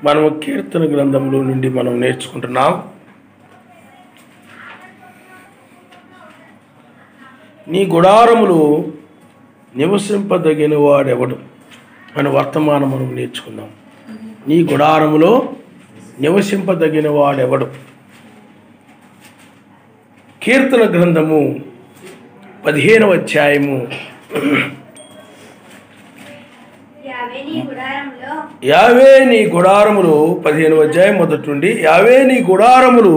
మనము కీర్తన గ్రంథంలో నుండి మనం నేర్చుకుంటున్నాం. నీ గుడారములో నివసింపదగిన వాడెవడు అని వర్తమానం మనం నేర్చుకుందాం. నీ గుడారములో నివసింపదగిన వాడెవడు. కీర్తన గ్రంథము 15వ అధ్యాయము యావే నీ గుడారములు 15వ అధ్యాయం మొదటి నుండి యావే నీ గుడారములు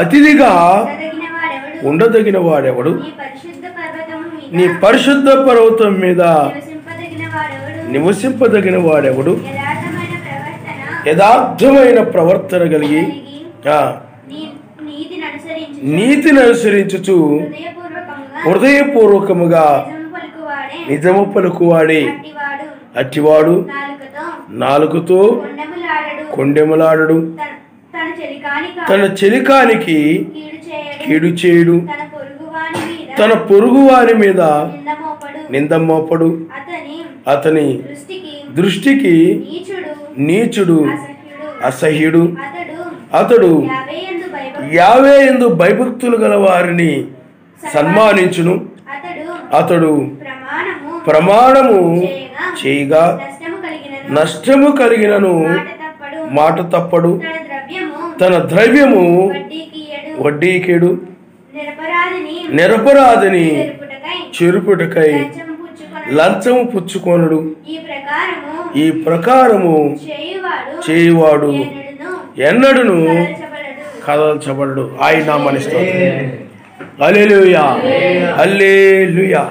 అతిథిగా ఉండదగిన వాడెవడు. నీ పరిశుద్ధ పర్వతం మీద నివసింపదగిన వాడెవడు. యథార్థమైన ప్రవర్తన కలిగి నీతిని అనుసరించుచు హృదయపూర్వకముగా నిజము పలుకువాడే అట్టివాడు నాలుకతో కొండెములాడడు. తన చెలికానికి కీడు చేయుడు. తన పొరుగు వారి మీద నింద మోపడు. అతని దృష్టికి నీచుడు అసహ్యుడు. అతడు యావే యందు భయభక్తులు గల వారిని సన్మానించును. అతడు ప్రమాణము చేయగా నష్టము కలిగినను మాట తప్పడు. తన ద్రవ్యము వడ్డీకేడు. నిరపరాధిని చెరుపుటకై లంచము పుచ్చుకొనడు. ఈ ప్రకారము చేయువాడు ఎన్నడును కదల్చబడడు. ఆయన నామమున స్తోత్రం. హల్లెలూయా హల్లెలూయా.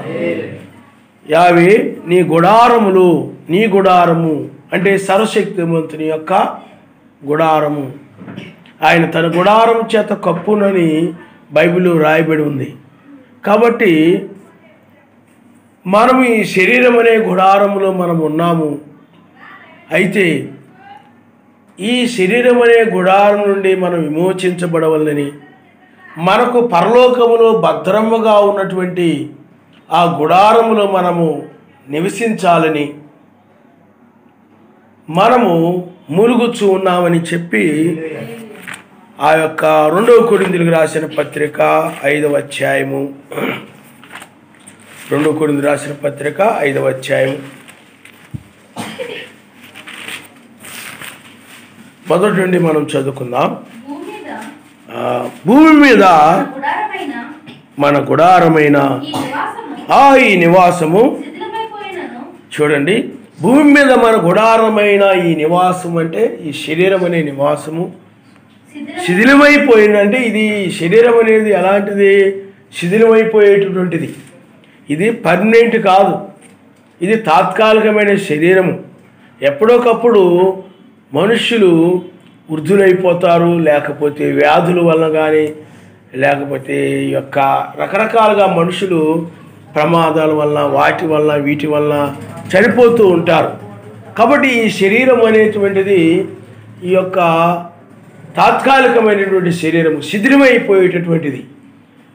యావే నీ గుడారములు, నీ గుడారము అంటే సర్వశక్తిమంతుని యొక్క గుడారము. ఆయన తన గుడారం చేత కప్పునని బైబిల్లో రాయబడి ఉంది. కాబట్టి మనం ఈ శరీరం అనే గుడారములో మనం ఉన్నాము. అయితే ఈ శరీరం అనే గుడారం నుండి మనం విమోచించబడవలనని, మనకు పరలోకములో భద్రముగా ఉన్నటువంటి ఆ గుడారములో మనము నివసించాలని మనము ములుగుచూ ఉన్నామని చెప్పి ఆ యొక్క 2వ కొరింథీయులకు రాసిన పత్రిక 5వ అధ్యాయము 2 కొరింథీయులకు రాసిన పత్రిక 5వ అధ్యాయం మొదటి నుండి మనం చదువుకుందాం. భూమి మీద మన గుడారమైన ఈ నివాసము, చూడండి, భూమి మీద మన గుడారమైన ఈ నివాసం అంటే ఈ శరీరం అనే నివాసము శిథిలమైపోయిందంటే, ఇది శరీరం అనేది ఎలాంటిది? శిథిలమైపోయేటటువంటిది. ఇది పర్మనెంట్ కాదు, ఇది తాత్కాలికమైన శరీరము. ఎప్పుడోకప్పుడు మనుష్యులు వృద్ధులైపోతారు, లేకపోతే వ్యాధుల వలన కానీ, లేకపోతే యొక్క రకరకాలుగా మనుషులు ప్రమాదాల వలన, వాటి వలన, వీటి వలన చనిపోతూ ఉంటారు. కాబట్టి ఈ శరీరం అనేటువంటిది ఈ యొక్క తాత్కాలికమైనటువంటి శరీరము శిథిలమైపోయేటటువంటిది.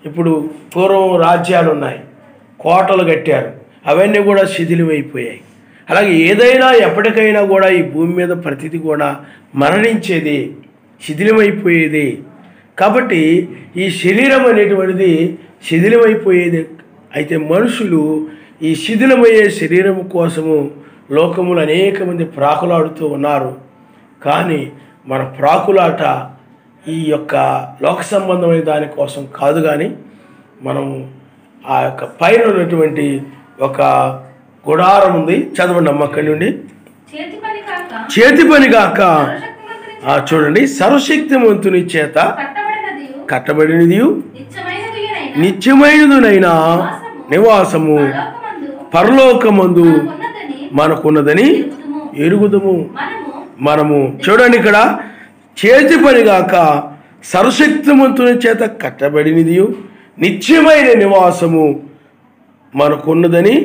ఇప్పుడు పూర్వం రాజ్యాలు ఉన్నాయి, కోటలు కట్టారు, అవన్నీ కూడా శిథిలమైపోయాయి. అలాగే ఏదైనా ఎప్పటికైనా కూడా ఈ భూమి మీద ప్రతిదీ కూడా మరణించేది, శిథిలమైపోయేది. కాబట్టి ఈ శరీరం అనేటువంటిది శిథిలమైపోయేది. అయితే మనుషులు ఈ శిథిలమయ్యే శరీరం కోసము లోకములు అనేక మంది ప్రాకులాడుతూ ఉన్నారు. కానీ మన ప్రాకులాట ఈ యొక్క లోక సంబంధమైన దానికోసం కాదు, కానీ మనం ఆ యొక్క పైన ఉన్నటువంటి ఒక గుడారం ఉంది. చదవండి అమ్మ అక్కడి నుండి. చేతి పని కాక చూడండి, సర్వశక్తిమంతుని చేత కట్టబడినది నిత్యమైనదునైనా నివాసము పరలోకమందు మనకున్నదని ఎరుగుదుము. మనము చూడండి, ఇక్కడ చేతి పని కాక సర్వశక్తిమంతుని చేత కట్టబడినది నిత్యమైన నివాసము మనకున్నదని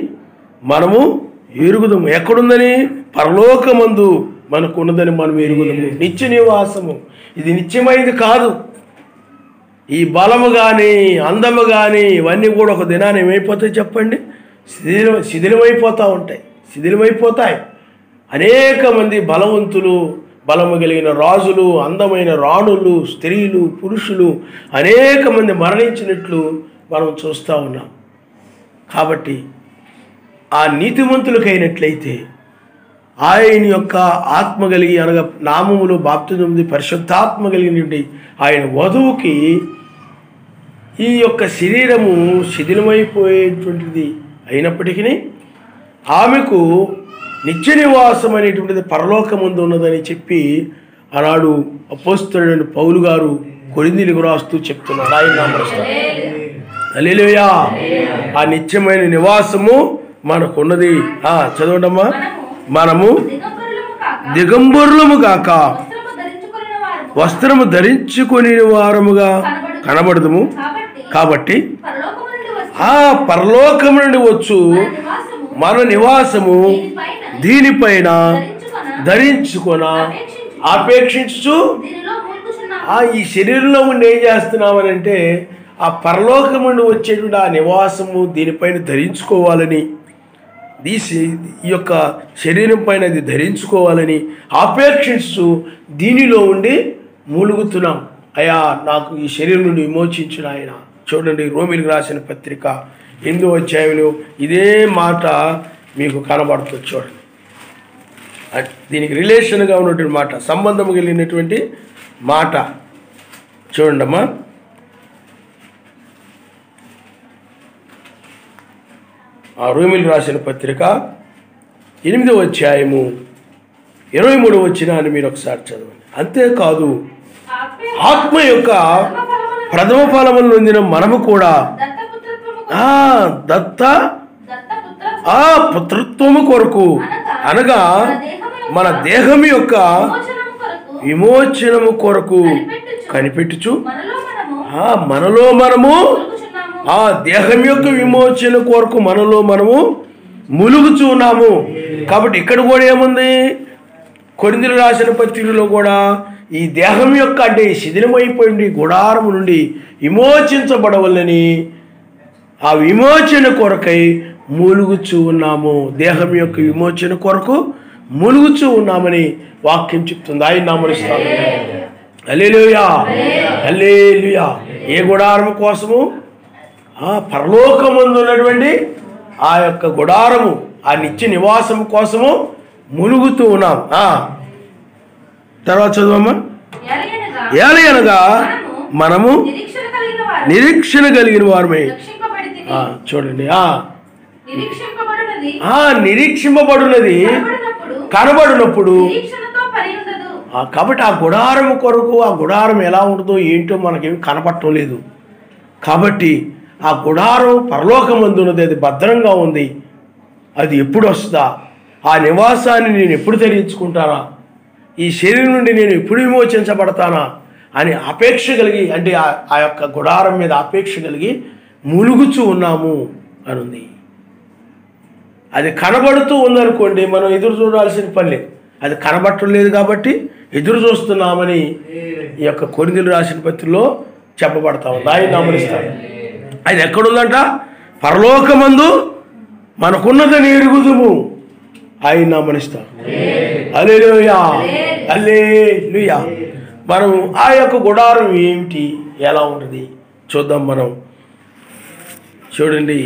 మనము ఎరుగుదము. ఎక్కడుందని? పరలోకమందు మనకున్నదని మనం ఎరుగుదము. నిత్య నివాసము ఇది నిత్యమైనది కాదు. ఈ బలము కానీ, అందము కానీ ఇవన్నీ కూడా ఒక దినాన్ని ఏమైపోతాయి చెప్పండి? శిథిలమైపోతూ ఉంటాయి, శిథిలమైపోతాయి. అనేక మంది బలవంతులు బలము కలిగిన రాజులు, అందమైన రాణులు, స్త్రీలు, పురుషులు అనేక మంది మరణించినట్లు మనం చూస్తూ ఉన్నాం. కాబట్టి ఆ నీతిమంతులకైనట్లయితే ఆయన యొక్క ఆత్మ కలిగి, అనగా నామములో బాప్తిజం పొంది పరిశుద్ధాత్మ కలిగినటువంటి ఆయన వధువుకి ఈ యొక్క శరీరము శిథిలమైపోయేటువంటిది అయినప్పటికీ ఆమెకు నిత్య నివాసం అనేటువంటిది పరలోకమందు ఉన్నదని చెప్పి ఆనాడు అపోస్తలుడైన పౌలు గారు కొరింథీయులకు రాస్తూ చెప్తున్నాడు. ఆయన నామమున హల్లెలూయా. ఆ నిత్యమైన నివాసము మనకున్నది. చదవండమ్మా. మనము దిగంబరులము కాక వస్త్రము ధరించుకొని వారముగా కనబడదుము. కాబట్టి ఆ పరలోకము నుండి వచ్చు మన నివాసము దీనిపైన ధరించుకొన ఆపేక్షించు. ఈ శరీరంలో ఉండి ఏం చేస్తున్నామనంటే ఆ పరలోకము నుండి వచ్చేటువంటి ఆ నివాసము దీనిపైన ధరించుకోవాలని, ఈ యొక్క శరీరం పైన అది ధరించుకోవాలని ఆపేక్షిస్తూ దీనిలో ఉండి మూలుగుతున్నాం. అయ్యా నాకు ఈ శరీరం నుండి విమోచించిన ఆయన. చూడండి, రోమీయులకు రాసిన పత్రిక 8వ అధ్యాయంలో ఇదే మాట మీకు కనబడుతుంది. చూడండి, దీనికి రిలేషన్గా ఉన్నటువంటి మాట, సంబంధం కలిగినటువంటి మాట. చూడండి అమ్మా. ఆ రోమీయులకు రాసిన పత్రిక 8వ అధ్యాయము 23వ వచనాన్ని మీరు ఒకసారి చదవండి. అంతేకాదు ఆత్మ యొక్క ప్రథమ ఫలములు నొందిన మనము కూడా పుత్రత్వము కొరకు, అనగా మన దేహం యొక్క విమోచనము కొరకు కనిపెట్టుచు మనలో మనము ఆ దేహం యొక్క విమోచన కొరకు మనలో మనము ములుగుచూ ఉన్నాము. కాబట్టి ఇక్కడ కూడా ఏముంది, కొరింథీయులకు రాసిన పత్రికలో కూడా ఈ దేహం యొక్క, అంటే శిథిలమైపోయింది గుడారము నుండి విమోచించబడవలని ఆ విమోచన కొరకై మూలుగుచూ ఉన్నాము. దేహం యొక్క విమోచన కొరకు మూలుగుచూ ఉన్నామని వాక్యం చెప్తుంది. ఆయన నామమున హల్లెలూయా, హల్లెలూయా. ఏ గుడారము కోసము? పరలోకమందు ఉన్నటువంటి ఆ యొక్క గుడారము, ఆ నిత్య నివాసం కోసము ములుగుతూ ఉన్నాం. తర్వాత చదువమ్మా. ఏలయనగా మనము నిరీక్షణ కలిగిన వారమే. చూడండి, నిరీక్షింపబడినది కనబడినప్పుడు. కాబట్టి ఆ గుడారం కొరకు, ఆ గుడారం ఎలా ఉంటుందో ఏంటో మనకేమి కనపడటం లేదు. కాబట్టి ఆ గుడారం పరలోకమందు ఉన్నది, అది భద్రంగా ఉంది. అది ఎప్పుడు వస్తుందా? ఆ నివాసాన్ని నేను ఎప్పుడు ధరించుకుంటానా? ఈ శరీరం నుండి నేను ఎప్పుడు విమోచించబడతానా అని అపేక్ష కలిగి, అంటే ఆ యొక్క గుడారం మీద అపేక్ష కలిగి ములుగుచూ ఉన్నాము అని ఉంది. అది కనబడుతూ ఉందనుకోండి, మనం ఎదురు చూడాల్సిన పని లేదు. అది కనబడటం లేదు కాబట్టి ఎదురు చూస్తున్నామని ఈ యొక్క కొరింథీయులకు రాసిన పత్రికలో చెప్పబడతా ఉంది. ఆయన గమనిస్తాం. అది ఎక్కడుందంట? పరలోకమందు మనకున్నదని ఎరుగుదుము. ఆయన గమనిస్తాం. హల్లెలూయా, హల్లెలూయా. మనం ఆ యొక్క గుడారం ఏమిటి, ఎలా ఉంటుంది చూద్దాం. మనం చూడండి,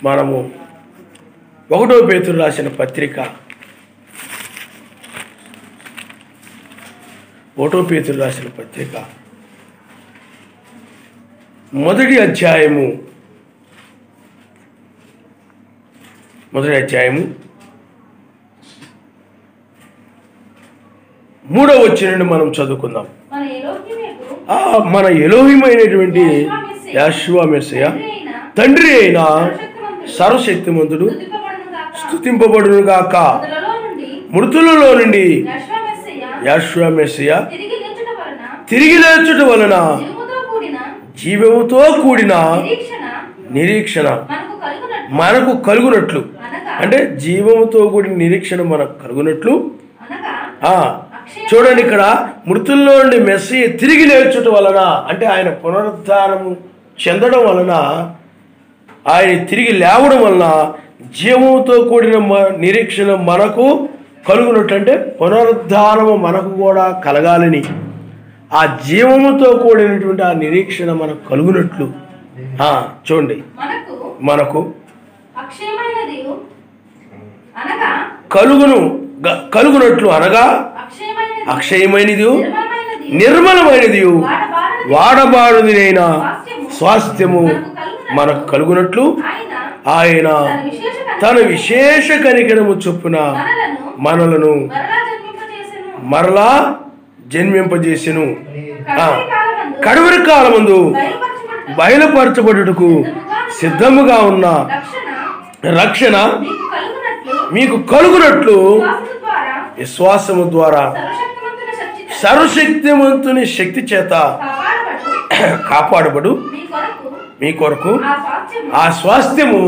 మనము 1వ పేతురు రాసిన పత్రిక 1వ పేతురు రాసిన పత్రిక మొదటి అధ్యాయము 3వ వచనాన్ని మనం చదువుకుందాం. మన ఎలోహిమైనటువంటి యెహోవా మెస్సీయ తండ్రి అయిన సర్వశక్తిమంతుడు స్తుతింపబడును గాక. మృతులలో నుండి యెహోవా మెస్సీయ తిరిగి లేచుట వలన జీవముతో కూడిన నిరీక్షణ మనకు కలుగునట్లు, అంటే జీవముతో కూడిన నిరీక్షణ మనకు కలుగునట్లు. చూడండి, ఇక్కడ మృతుల్లో నుండి మెస్సీ తిరిగి లేచుట వలన, అంటే ఆయన పునరుద్ధానము చెందడం వలన, ఆయన తిరిగి లేవడం వలన జీవముతో కూడిన నిరీక్షణ మనకు కలుగునట్లు అంటే పునరుద్ధానము మనకు కూడా కలగాలని, ఆ జీవముతో కూడినటువంటి ఆ నిరీక్షణ మనకు కలుగునట్లు చూడండి, మనకు కలుగునట్లు అనగా అక్షయమైనది నిర్మలమైనది వాడబారుదినైన స్వాస్థ్యము మనకు కలుగునట్లు ఆయన తన విశేష కనికరము చొప్పున మనలను మరలా జన్మింపజేసెను. కడవరి కాలమందు బయలుపరచబడుటకు సిద్ధముగా ఉన్న రక్షణ మీకు కలుగునట్లు విశ్వాసము ద్వారా సర్వశక్తిమంతుని శక్తి చేత కాపాడబడు మీ కొరకు ఆ స్వాస్థ్యము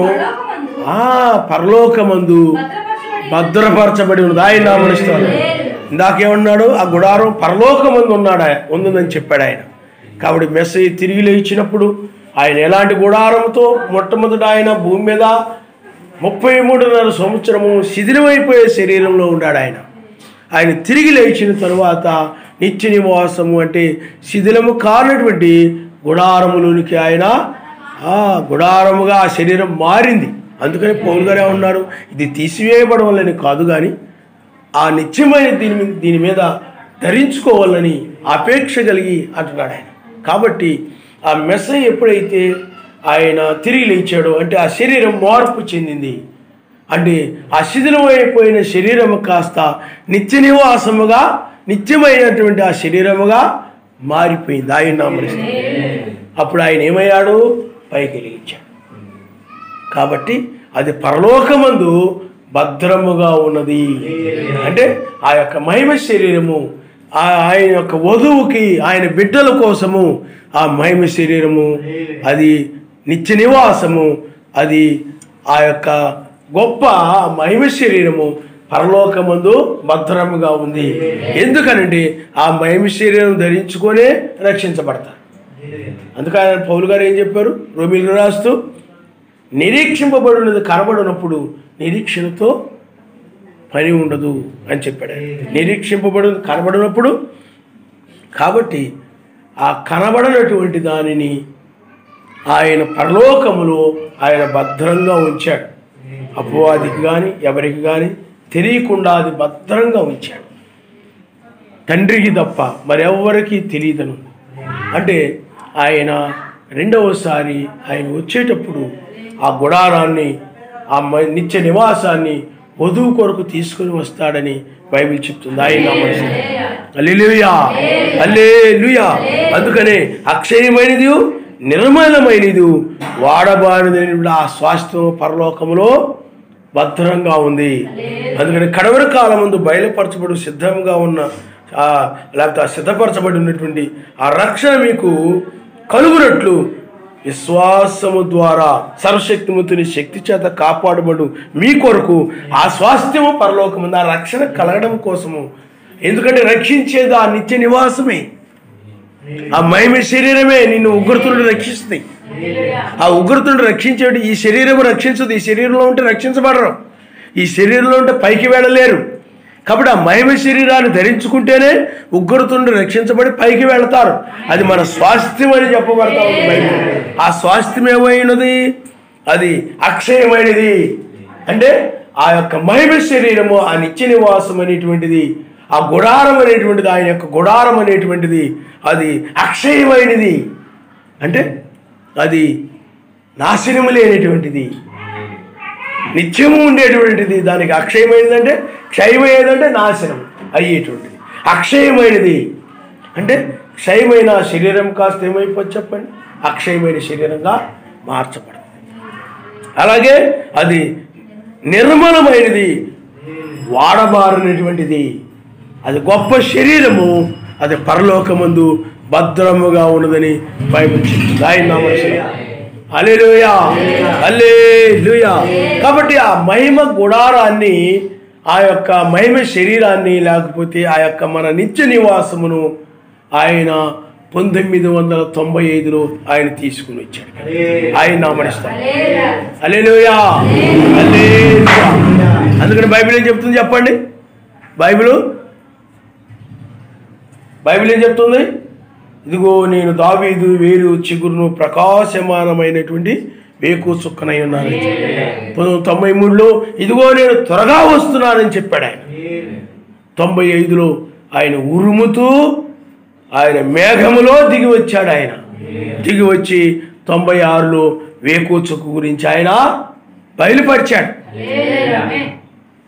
పరలోకమందు భద్రపరచబడి ఉన్నది. ఆయన నామనిస్తాడు. ఇందాకేమన్నాడు? ఆ గుడారం పరలోకమందు ఉందని చెప్పాడు ఆయన. కాబట్టి మెస్సయ్య తిరిగి లేచినప్పుడు ఆయన ఎలాంటి గుడారంతో మొట్టమొదట ఆయన భూమి మీద 33.5 సంవత్సరము శిథిలమైపోయే శరీరంలో ఉన్నాడు ఆయన. ఆయన తిరిగి లేచిన తరువాత నిత్య నివాసము అంటే శిథిలము కానటువంటి గుడారములోనికి ఆయన గుడారముగా ఆ శరీరం మారింది. అందుకని పౌలు గారే ఉన్నారు, ఇది తీసివేయబడం వల్లని కాదు కానీ ఆ నిత్యమైన దీని మీద ధరించుకోవాలని అపేక్ష కలిగి అంటున్నాడు ఆయన. కాబట్టి ఆ మెస్సయ్య ఎప్పుడైతే ఆయన తిరిగి లేచాడో అంటే ఆ శరీరం మార్పు చెందింది. అంటే ఆ శిథిలమైపోయిన శరీరము కాస్త నిత్య నివాసముగా నిత్యమైనటువంటి ఆ శరీరముగా మారిపోయింది. ఆయన నామనిస్తాడు. అప్పుడు ఆయన ఏమయ్యాడు? పైకి లేచాడు. కాబట్టి అది పరలోకమందు భద్రముగా ఉన్నది. అంటే ఆ యొక్క మహిమ శరీరము ఆయన యొక్క వధువుకి ఆయన బిడ్డల కోసము ఆ మహిమ శరీరము, అది నిత్య నివాసము, అది ఆ యొక్క గొప్ప మహిమ శరీరము పరలోకమందు భద్రముగా ఉంది. ఎందుకనంటే ఆ మహిమ శరీరం ధరించుకొనే రక్షించబడతారు. అందుకని పౌలు గారు ఏం చెప్పారు? రోమీయులకు రాస్తూ, నిరీక్షింపబడినది కనబడినప్పుడు నిరీక్షణతో పని ఉండదు అని చెప్పాడు. నిరీక్షింపబడినది కనబడినప్పుడు, కాబట్టి ఆ కనబడినటువంటి దానిని ఆయన పరలోకములో ఆయన భద్రంగా ఉంచాడు. అపవాదికి కానీ ఎవరికి కానీ తెలియకుండా అది భద్రంగా ఉంచాడు. తండ్రికి తప్ప మరెవ్వరికి తెలియదను. అంటే ఆయన రెండవసారి ఆయన వచ్చేటప్పుడు ఆ గుడారాన్ని, ఆ నిత్య నివాసాన్ని వధువు కొరకు తీసుకుని వస్తాడని బైబిల్ చెప్తుంది. ఆయన నామమున హల్లెలూయా, హల్లెలూయా. అందుకనే అక్షయమైనది నిర్మలమైనది వాడబారినది ఆ స్వాస్థ్యం పరలోకములో భద్రంగా ఉంది. అందుకని కడవరి కాలం ముందు బయలుపరచబడి సిద్ధంగా ఉన్న లేకపోతే సిద్ధపరచబడి ఉన్నటువంటి ఆ రక్షణ మీకు కలుగునట్లు విశ్వాసము ద్వారా సర్వశక్తిమంతుని శక్తి చేత కాపాడబడు మీ కొరకు ఆ స్వాస్థ్యము పరలోకముందు ఆ రక్షణ కలగడం కోసము. ఎందుకంటే రక్షించేది ఆ నిత్య నివాసమే, ఆ మహిమ శరీరమే నిన్ను ఉగ్రతుడు రక్షిస్తుంది. ఆ ఉగ్రతుడు రక్షించేది ఈ శరీరం రక్షించదు. ఈ శరీరంలో ఉంటే రక్షించబడరు, ఈ శరీరంలో ఉంటే పైకి వెళ్ళలేరు. కాబట్టి ఆ మహిమ శరీరాన్ని ధరించుకుంటేనే ఉగ్రతుడు రక్షించబడి పైకి వెళతారు. అది మన స్వాస్థ్యం అని చెప్పబడతా ఉంది బైబిల్. ఆ స్వాస్థ్యం ఏమైనది? అది అక్షయమైనది. అంటే ఆ యొక్క మహిమ శరీరము, ఆ నిత్య నివాసం అనేటువంటిది, ఆ గుడారం అనేటువంటిది, ఆయన యొక్క గుడారం అనేటువంటిది అది అక్షయమైనది. అంటే అది నాశనము లేనటువంటిది, నిత్యము ఉండేటువంటిది. దానికి అక్షయమైనది అంటే, క్షయమైనదంటే నాశనం అయ్యేటువంటిది. అక్షయమైనది అంటే క్షయమైన శరీరం కాస్త ఏమైపోతుంది చెప్పండి? అక్షయమైన శరీరంగా మార్చబడుతుంది. అలాగే అది నిర్మలమైనది, వాడబారినటువంటిది, అది గొప్ప శరీరము, అది పరలోకమందు భద్రముగా ఉన్నదని బైబిల్ చెప్తుంది. ఆయన నామమున హల్లెలూయా, హల్లెలూయా. కాబట్టి ఆ మహిమ గుడారాన్ని, ఆ యొక్క మహిమ శరీరాన్ని, లేకపోతే ఆ యొక్క మన నిత్య నివాసమును ఆయన 1995లో ఆయన తీసుకుని వచ్చాడు. ఆయన నామమున హల్లెలూయా, హల్లెలూయా. అందుకని బైబిల్ ఏం చెప్తుంది చెప్పండి? బైబిల్ ఏం చెప్తుంది? ఇదిగో నేను దావీదు వేరు చిగురును ప్రకాశమానమైనటువంటి వేకు చుక్కనై ఉన్నాను. 1993లో ఇదిగో నేను త్వరగా వస్తున్నానని చెప్పాడు ఆయన. 95లో ఆయన ఉరుముతూ ఆయన మేఘములో దిగి వచ్చాడు. ఆయన దిగి వచ్చి 96లో వేకు చుక్క గురించి ఆయన బయలుపరిచాడు.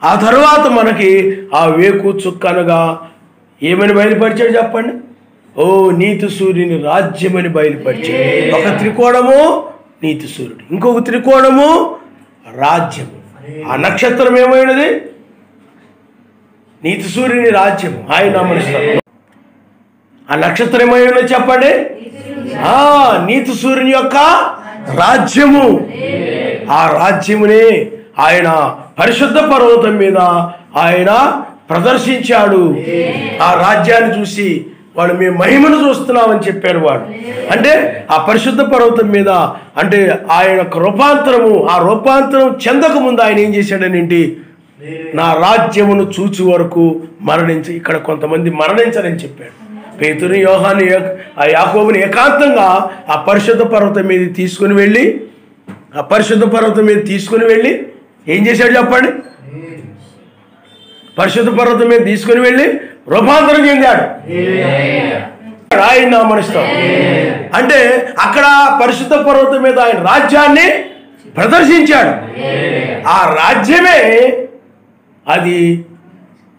ఆ తర్వాత మనకి ఆ వేకు చుక్క అనగా ఏమని బయలుపరిచాడు చెప్పండి? ఓ నీతి సూర్యుని రాజ్యమని బయలుపరిచాడు. ఒక త్రికోణము నీతి సూర్యుడు, ఇంకొక త్రికోణము రాజ్యము. ఆ నక్షత్రం ఏమైనది? నీతి సూర్యుని రాజ్యము. ఆయన నమస్కారం. ఆ నక్షత్రం ఏమైనా చెప్పండి? నీతి సూర్యుని యొక్క రాజ్యము. ఆ రాజ్యమునే ఆయన పరిశుద్ధ పర్వతం మీద ఆయన ప్రదర్శించాడు. ఆ రాజ్యాన్ని చూసి వాడు మేము మహిమను చూస్తున్నామని చెప్పారు. వాడు అంటే ఆ పరిశుద్ధ పర్వతం మీద అంటే ఆయన రూపాంతరము, ఆ రూపాంతరం చెందక ముందు ఆయన ఏం చేశాడనేంటి? నా రాజ్యమును చూచి వరకు మరణించి, ఇక్కడ కొంతమంది మరణించారని చెప్పాడు. పేతురు, యోహాను, ఆ యాకోబుని ఏకాంతంగా ఆ పరిశుద్ధ పర్వతం మీద తీసుకుని వెళ్ళి ఏం చేశాడు చెప్పండి? పరిశుద్ధ పర్వతం మీద తీసుకుని వెళ్ళి రూపాంతరం చెందాడు. ఆయన నామనిస్తాం అంటే అక్కడ పరిశుద్ధ పర్వతం మీద ఆయన రాజ్యాన్ని ప్రదర్శించాడు. ఆ రాజ్యమే అది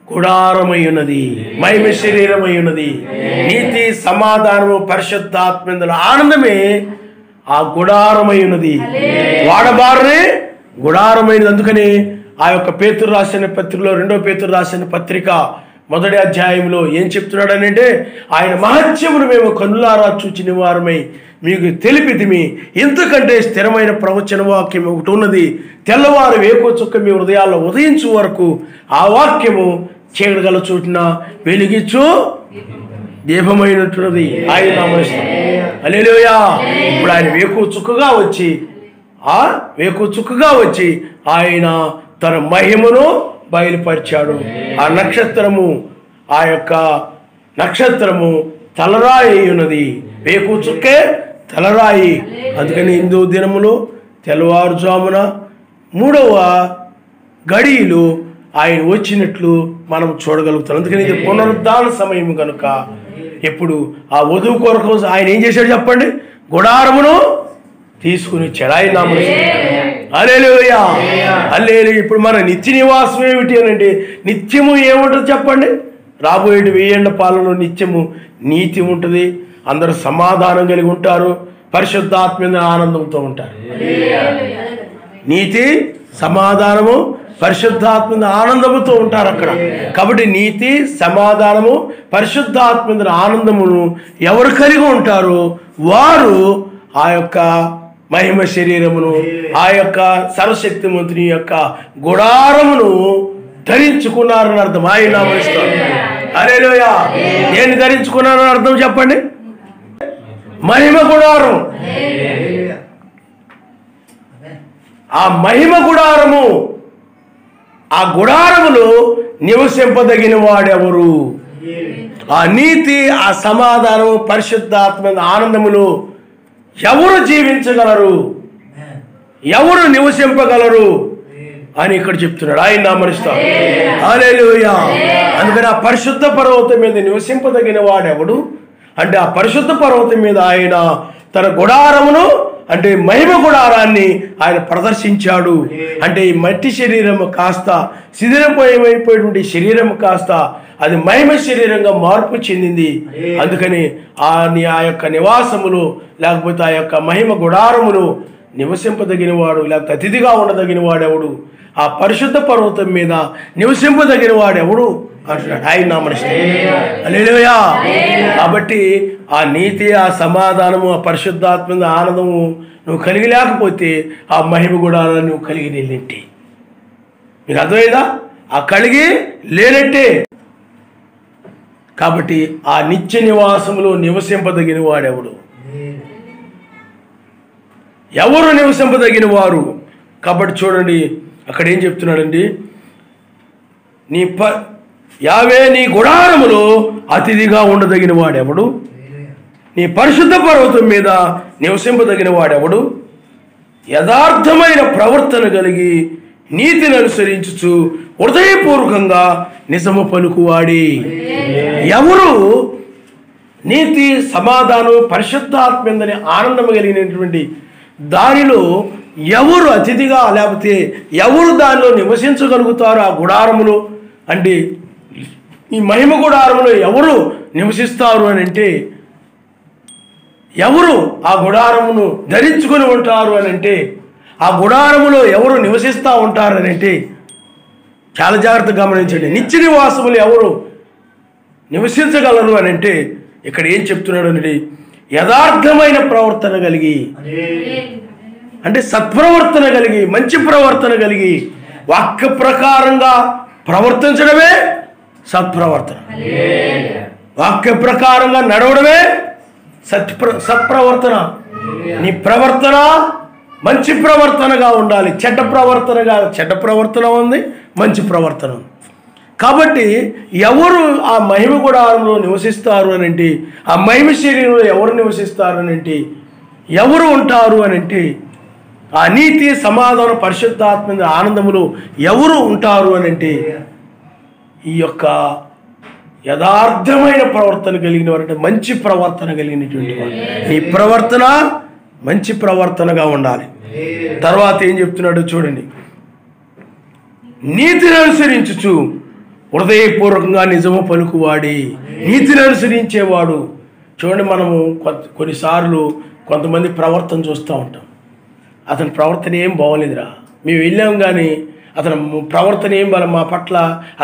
గుడారమై ఉన్నది, మహిమ శరీరమై ఉన్నది. నీతి సమాధానము పరిశుద్ధాత్మ ఆనందమే ఆ గుడారమై ఉన్నది. వాడబారనే గుడారమైనది. అందుకని ఆ యొక్క పేతురు రాసిన పత్రికలో, 2వ పేతురు రాసిన పత్రిక 1వ అధ్యాయంలో ఏం చెప్తున్నాడు అంటే, ఆయన మహత్యమును మేము కన్నులారా చూచిన వారమై మీకు తెలిపితిమి. ఇంతకంటే స్థిరమైన ప్రవచన వాక్యం ఒకటి ఉన్నది. తెల్లవారు వేకు చుక్క మీ హృదయాల్లో ఉదయించు వరకు ఆ వాక్యము చీకటిగల చోటున వెలిగించు దీపమైనట్టున్నది. ఆయన నామస్తం. హల్లెలూయా. ఇప్పుడు ఆయన వేకు చుక్కగా వచ్చి ఆయన తన మహిమను బయలుపరిచాడు. ఆ యొక్క నక్షత్రము తలరాయి ఉన్నది. వేకు చుక్కే తలరాయి. అందుకని హిందూ దినములో తెల్లవారుజామున 3వ గడియలు ఆయన వచ్చినట్లు మనం చూడగలుగుతాం. అందుకని ఇది పునరుద్ధాన సమయం కనుక ఎప్పుడు ఆ వధువు కొరకు ఆయన ఏం చేశాడు చెప్పండి? గుడారమును తీసుకుని వచ్చాడు. ఆయన నామమున హల్లెలూయా. హల్లెలూయా. ఇప్పుడు మన నిత్య నివాసం ఏమిటి అని అంటే, నిత్యము ఏముంటుంది చెప్పండి? రాబోయే 1000 ఏళ్ల పాలనలో నిత్యము నీతి ఉంటుంది. అందరూ సమాధానం కలిగి ఉంటారు. పరిశుద్ధాత్మ ఆనందంతో ఉంటారు. నీతి, సమాధానము, పరిశుద్ధాత్మ ఆనందముతో ఉంటారు అక్కడ. కాబట్టి నీతి, సమాధానము, పరిశుద్ధాత్మ ఆనందమును ఎవరు కలిగి ఉంటారో వారు ఆ యొక్క మహిమ శరీరమును, ఆ యొక్క సర్వశక్తిమంతుని యొక్క గుడారమును ధరించుకున్నారని అర్థం. ఆయన నామమున హల్లెలూయా. నేను ధరించుకున్నానని అర్థం చెప్పండి? మహిమ గుడారం. ఆ మహిమ గుడారము, ఆ గుడారములో నివసింపదగిన వాడెవరు? ఆ నీతి, ఆ సమాధానము, పరిశుద్ధాత్మ ఆనందములో ఎవరు జీవించగలరు? ఎవరు నివసింపగలరు అని ఇక్కడ చెప్తున్నాడు. ఆయన నామమున హల్లెలూయా. అందుకని ఆ పరిశుద్ధ పర్వతం మీద నివసింపదగిన వాడెవడు అంటే, ఆ పరిశుద్ధ పర్వతం మీద ఆయన తన గుడారమును అంటే మహిమ గుడారాన్ని ఆయన ప్రదర్శించాడు. అంటే ఈ మట్టి శరీరము కాస్త శిథిలమైపోయేటువంటి శరీరము కాస్త అది మహిమ శరీరంగా మార్పు చెందింది. అందుకని ఆ యొక్క నివాసములు లేకపోతే ఆ యొక్క మహిమ గుడారములు నివసింపదగిన వాడు లేకపోతే అతిథిగా ఉండదగిన వాడెవడు? ఆ పరిశుద్ధ పర్వతం మీద నివసింపదగిన వాడెవడు అంటున్నాడు. ఆయన నామమున హల్లెలూయా. కాబట్టి ఆ నీతి, ఆ సమాధానము, ఆ పరిశుద్ధాత్మ ఆనందము నువ్వు కలిగి లేకపోతే ఆ మహిమ గుడారాన్ని నువ్వు కలిగి లేనట్టే. మీకు అర్థమైందా? ఆ కలిగి లేనట్టే. కాబట్టి ఆ నిత్య నివాసములో నివసింపదగిన వాడెవడు? ఎవరు నివసింపదగిన వారు? కాబట్టి చూడండి అక్కడ ఏం చెప్తున్నాడండి, యావే నీ గుడారములో అతిథిగా ఉండదగిన వాడెవడు? నీ పరిశుద్ధ పర్వతం మీద నివసింపదగిన వాడెవడు? యథార్థమైన ప్రవర్తన కలిగి నీతిని అనుసరించుచు హృదయపూర్వకంగా నిజము పలుకువాడి. ఎవరు నీతి, సమాధానం, పరిశుద్ధాత్మని ఆనందం కలిగినటువంటి దానిలో ఎవరు అతిథిగా, లేకపోతే ఎవరు దానిలో నివసించగలుగుతారు? ఆ గుడారములో అంటే ఈ మహిమ గుడారములో ఎవరు నివసిస్తారు అని అంటే, ఎవరు ఆ గుడారమును ధరించుకొని ఉంటారు అని అంటే, ఆ గుడారములో ఎవరు నివసిస్తూ ఉంటారు అని అంటే, చాలా జాగ్రత్తగా గమనించండి. నిత్య నివాసములు ఎవరు నివసించగలరు అని అంటే, ఇక్కడ ఏం చెప్తున్నాడు అంటే, యథార్థమైన ప్రవర్తన కలిగి, అంటే సత్ప్రవర్తన కలిగి, మంచి ప్రవర్తన కలిగి, వాక్య ప్రకారంగా ప్రవర్తించడమే సత్ప్రవర్తన. వాక్య ప్రకారంగా నడవడమే సత్ప్రవర్తన. నీ ప్రవర్తన మంచి ప్రవర్తనగా ఉండాలి. చెడ్డ ప్రవర్తన ఉంది, మంచి ప్రవర్తన ఉంది. కాబట్టి ఎవరు ఆ మహిమ గుడారంలో నివసిస్తారు అని అంటే, ఆ మహిమ శరీరంలో ఎవరు నివసిస్తారు అని అంటే, ఎవరు ఉంటారు అని అంటే, ఆ నీతి, సమాధానం, పరిశుద్ధాత్మ ఆనందములో ఎవరు ఉంటారు అని అంటే, ఈ యొక్క యథార్థమైన ప్రవర్తన కలిగిన వారు, అంటే మంచి ప్రవర్తన కలిగినటువంటి వారు. నీ ప్రవర్తన మంచి ప్రవర్తనగా ఉండాలి. తర్వాత ఏం చెప్తున్నాడో చూడండి. నీతిని అనుసరించుచు హృదయపూర్వకంగా నిజము పలుకువాడి. నీతిని అనుసరించేవాడు. చూడండి, మనము కొన్నిసార్లు కొంతమంది ప్రవర్తన చూస్తూ ఉంటాం. అతని ప్రవర్తన ఏం బాగోలేదురా, మేము వెళ్ళాం కానీ అతని ప్రవర్తన ఏం బాగా, మా పట్ల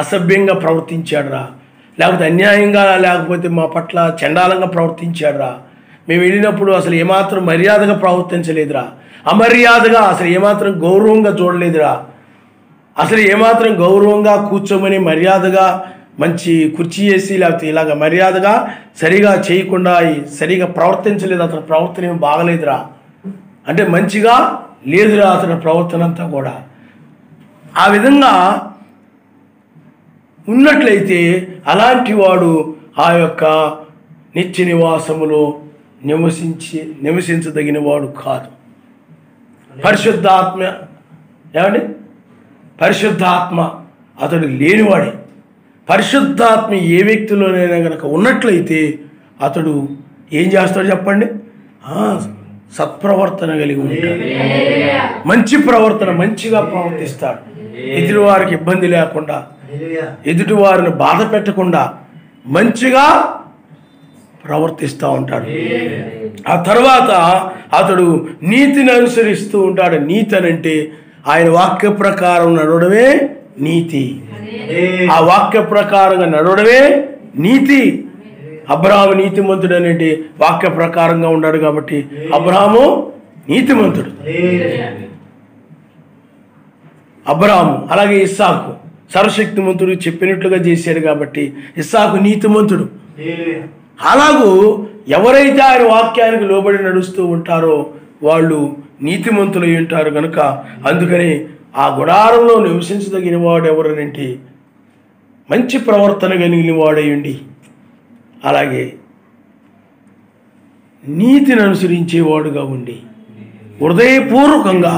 అసభ్యంగా ప్రవర్తించాడురా, లేకపోతే అన్యాయంగా, లేకపోతే మా పట్ల చండాలంగా ప్రవర్తించాడురా, మేము వెళ్ళినప్పుడు అసలు ఏమాత్రం మర్యాదగా ప్రవర్తించలేదురా, అమర్యాదగా అసలు ఏమాత్రం గౌరవంగా చూడలేదురా, అసలు ఏమాత్రం గౌరవంగా కూర్చోమని మర్యాదగా మంచి కుర్చీ వేసి, లేకపోతే ఇలాగ మర్యాదగా సరిగా చేయకుండా సరిగా ప్రవర్తించలేదు, అతని ప్రవర్తన ఏమి బాగలేదురా, అంటే మంచిగా లేదురా అతని ప్రవర్తన అంతా కూడా. ఆ విధంగా ఉన్నట్లయితే అలాంటి వాడు ఆ యొక్క నిత్య నివాసములో నివసించదగిన వాడు కాదు. పరిశుద్ధాత్మ ఏమండి, పరిశుద్ధాత్మ అతడు లేనివాడే. పరిశుద్ధాత్మ ఏ వ్యక్తిలోనైనా కనుక ఉన్నట్లయితే అతడు ఏం చేస్తాడు చెప్పండి? సత్ప్రవర్తన కలిగి ఉంటాడు, మంచి ప్రవర్తన, మంచిగా ప్రవర్తిస్తాడు. ఎదుటివారికి ఇబ్బంది లేకుండా, ఎదుటివారిని బాధ పెట్టకుండా మంచిగా ప్రవర్తిస్తూ ఉంటాడు. ఆ తర్వాత అతడు నీతిని అనుసరిస్తూ ఉంటాడు. నీతి అనంటే ఆయన వాక్య ప్రకారం నడవడమే నీతి. ఆ వాక్య ప్రకారంగా నడవడమే నీతి. అబ్రహాము నీతిమంతుడు అనేది వాక్య ప్రకారంగా ఉన్నాడు కాబట్టి అబ్రహాము నీతిమంతుడు. అబ్రహాము అలాగే ఇస్సాకు సర్వశక్తిమంతుడు చెప్పినట్లుగా చేశాడు కాబట్టి ఇస్సాకు నీతిమంతుడు. అలాగూ ఎవరైతే ఆయన వాక్యానికి లోబడి నడుస్తూ ఉంటారో వాళ్ళు నీతిమంతులు అయి ఉంటారు కనుక అందుకని ఆ గుడారంలో నివసించదగిన వాడు ఎవరనంటే మంచి ప్రవర్తన కలిగిన వాడయ్యండి, అలాగే నీతిని అనుసరించేవాడుగా ఉండి హృదయపూర్వకంగా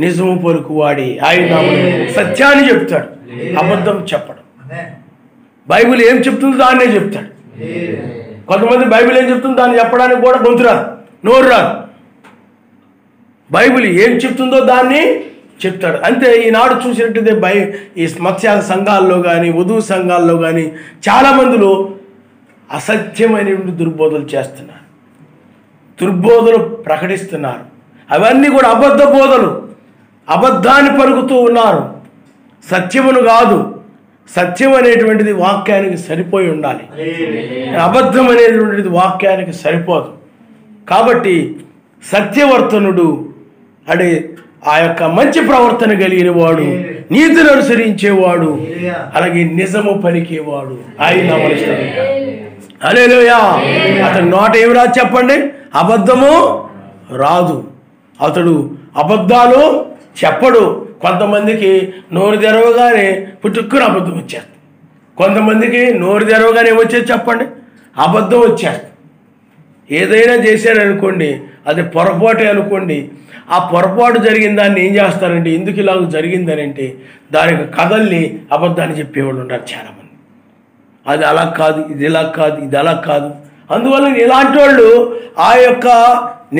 నిజము పలుకువాడి. ఆయన సత్యాన్ని చెప్తాడు, అబద్ధం చెప్పడు. బైబిల్ ఏం చెప్తుందో దాన్నే చెప్తాడు. కొంతమంది బైబిల్ ఏం చెప్తుందో దాన్ని చెప్పడానికి కూడా గొంతు రాదు, నోరు రాదు. బైబిల్ ఏం చెప్తుందో దాన్ని చెప్తాడు అంతే. ఈనాడు చూసినట్టయితే ఈ మత్స్యాల సంఘాల్లో కానీ వధువు సంఘాల్లో కానీ చాలామందిలో అసత్యమైనటువంటి దుర్బోధలు చేస్తున్నారు, దుర్బోధలు ప్రకటిస్తున్నారు. అవన్నీ కూడా అబద్ధ బోధలు, అబద్ధాన్ని పలుకుతూ ఉన్నారు, సత్యమును కాదు. సత్యం అనేటువంటిది వాక్యానికి సరిపోయి ఉండాలి, అబద్ధం అనేటువంటిది వాక్యానికి సరిపోదు. కాబట్టి సత్యవర్తనుడు అంటే ఆ యొక్క మంచి ప్రవర్తన కలిగిన వాడు, నీతిని అనుసరించేవాడు, అలాగే నిజము పలికేవాడు ఆయన హల్లెలూయా. అతని నోట ఏమి రాదు చెప్పండి? అబద్ధము రాదు. అతడు అబద్ధాలు చెప్పడు. కొంతమందికి నోరు తెరవగానే పుట్టుక్కున అబద్ధం వచ్చేస్తుంది. కొంతమందికి నోరు తెరవగానే ఏమొచ్చేది చెప్పండి? అబద్ధం వచ్చేస్తుంది. ఏదైనా చేశారనుకోండి, అది పొరపాటే అనుకోండి, ఆ పొరపాటు జరిగిన దాన్ని ఏం చేస్తారంటే, ఎందుకు ఇలా జరిగిందని అంటే దానికి కథల్ని అబద్ధాన్ని చెప్పేవాళ్ళు ఉంటారు చాలామంది. అది అలా కాదు, ఇది ఇలా కాదు, ఇది అలా కాదు. అందువల్ల ఇలాంటి వాళ్ళు ఆ యొక్క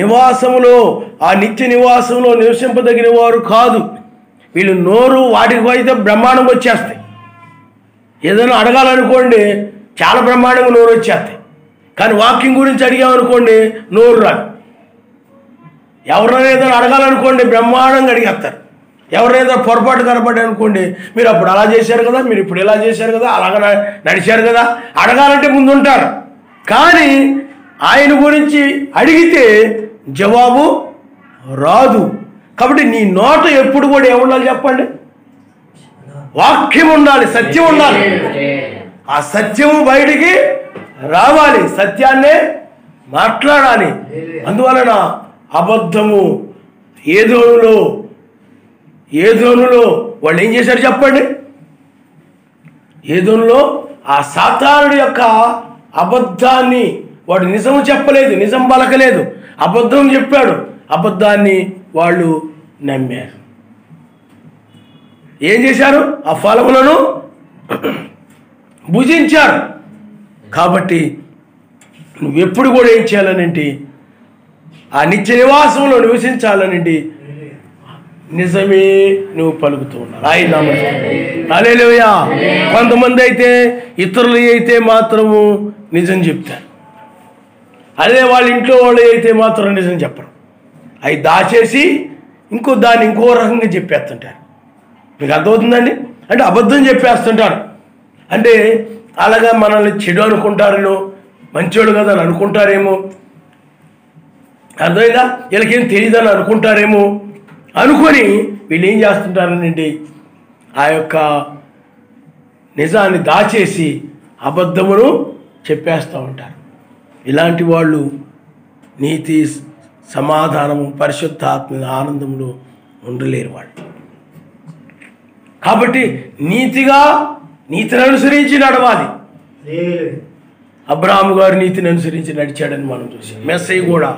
నివాసంలో, ఆ నిత్య నివాసంలో నివసింపదగిన వారు కాదు. వీళ్ళు నోరు వాటికి అయితే బ్రహ్మాండం వచ్చేస్తాయి. ఏదైనా అడగాలనుకోండి చాలా బ్రహ్మాండంగా నోరు వచ్చేస్తాయి. కానీ వాక్యం గురించి అడిగామనుకోండి నోరు రాదు. ఎవరైనా ఏదైనా అడగాలనుకోండి బ్రహ్మాండంగా అడిగేస్తారు. ఎవరైనా పొరపాటు కనపడ్డా అనుకోండి, మీరు అప్పుడు అలా చేశారు కదా, మీరు ఇప్పుడు ఇలా చేశారు కదా, అలాగ నడిచారు కదా, అడగాలంటే ముందు ఉంటారు. కానీ ఆయన గురించి అడిగితే జవాబు రాదు. కాబట్టి నీ నోట ఎప్పుడు కూడా ఏముండాలి చెప్పండి? వాక్యం ఉండాలి, సత్యం ఉండాలి. ఆ సత్యము బయటికి రావాలి, సత్యాన్నే మాట్లాడాలి. అందువలన అబద్ధము ఏదోనులో వాళ్ళు ఏం చేశారు చెప్పండి? ఏదోనులో ఆ సాతానుడి యొక్క అబద్ధాన్ని వాడు నిజము చెప్పలేదు, నిజం పలకలేదు, అబద్ధం చెప్పాడు. అబద్ధాన్ని వాళ్ళు నమ్మారు. ఏం చేశారు? ఆ ఫలములను భుజించారు. కాబట్టి నువ్వెప్పుడు కూడా ఏం చేయాలనంటే, ఆ నిత్య నివాసంలో నివసించాలనండి నిజమే నువ్వు పలుకుతూ ఉండాలి. ఆయన హల్లెలూయా. కొంతమంది అయితే ఇతరులు అయితే మాత్రము నిజం చెప్తారు, అదే వాళ్ళ ఇంట్లో వాళ్ళు అయితే మాత్రం నిజం చెప్పరు. అవి దాచేసి దాన్ని ఇంకో రకంగా చెప్పేస్తుంటారు. మీకు అర్థమవుతుందండి? అంటే అబద్ధం చెప్పేస్తుంటారు. అంటే అలాగా మనల్ని చెడు అనుకుంటారేమో, మంచోడు కదా అని అనుకుంటారేమో, అర్థమైందా? వీళ్ళకేం తెలియదని అనుకుంటారేమో అనుకొని వీళ్ళు ఏం చేస్తుంటారనండి, ఆ యొక్క నిజాన్ని దాచేసి అబద్ధమును చెప్పేస్తూ ఉంటారు. ఇలాంటి వాళ్ళు నీతి, సమాధానము, పరిశుద్ధాత్మ ఆనందంలో ఉండలేరు వాళ్ళు. కాబట్టి నీతిని అనుసరించి నడవాలి. అబ్రాహాము గారు నీతిని అనుసరించి నడిచాడని మనం చూసాం. మెస్సయ్య కూడా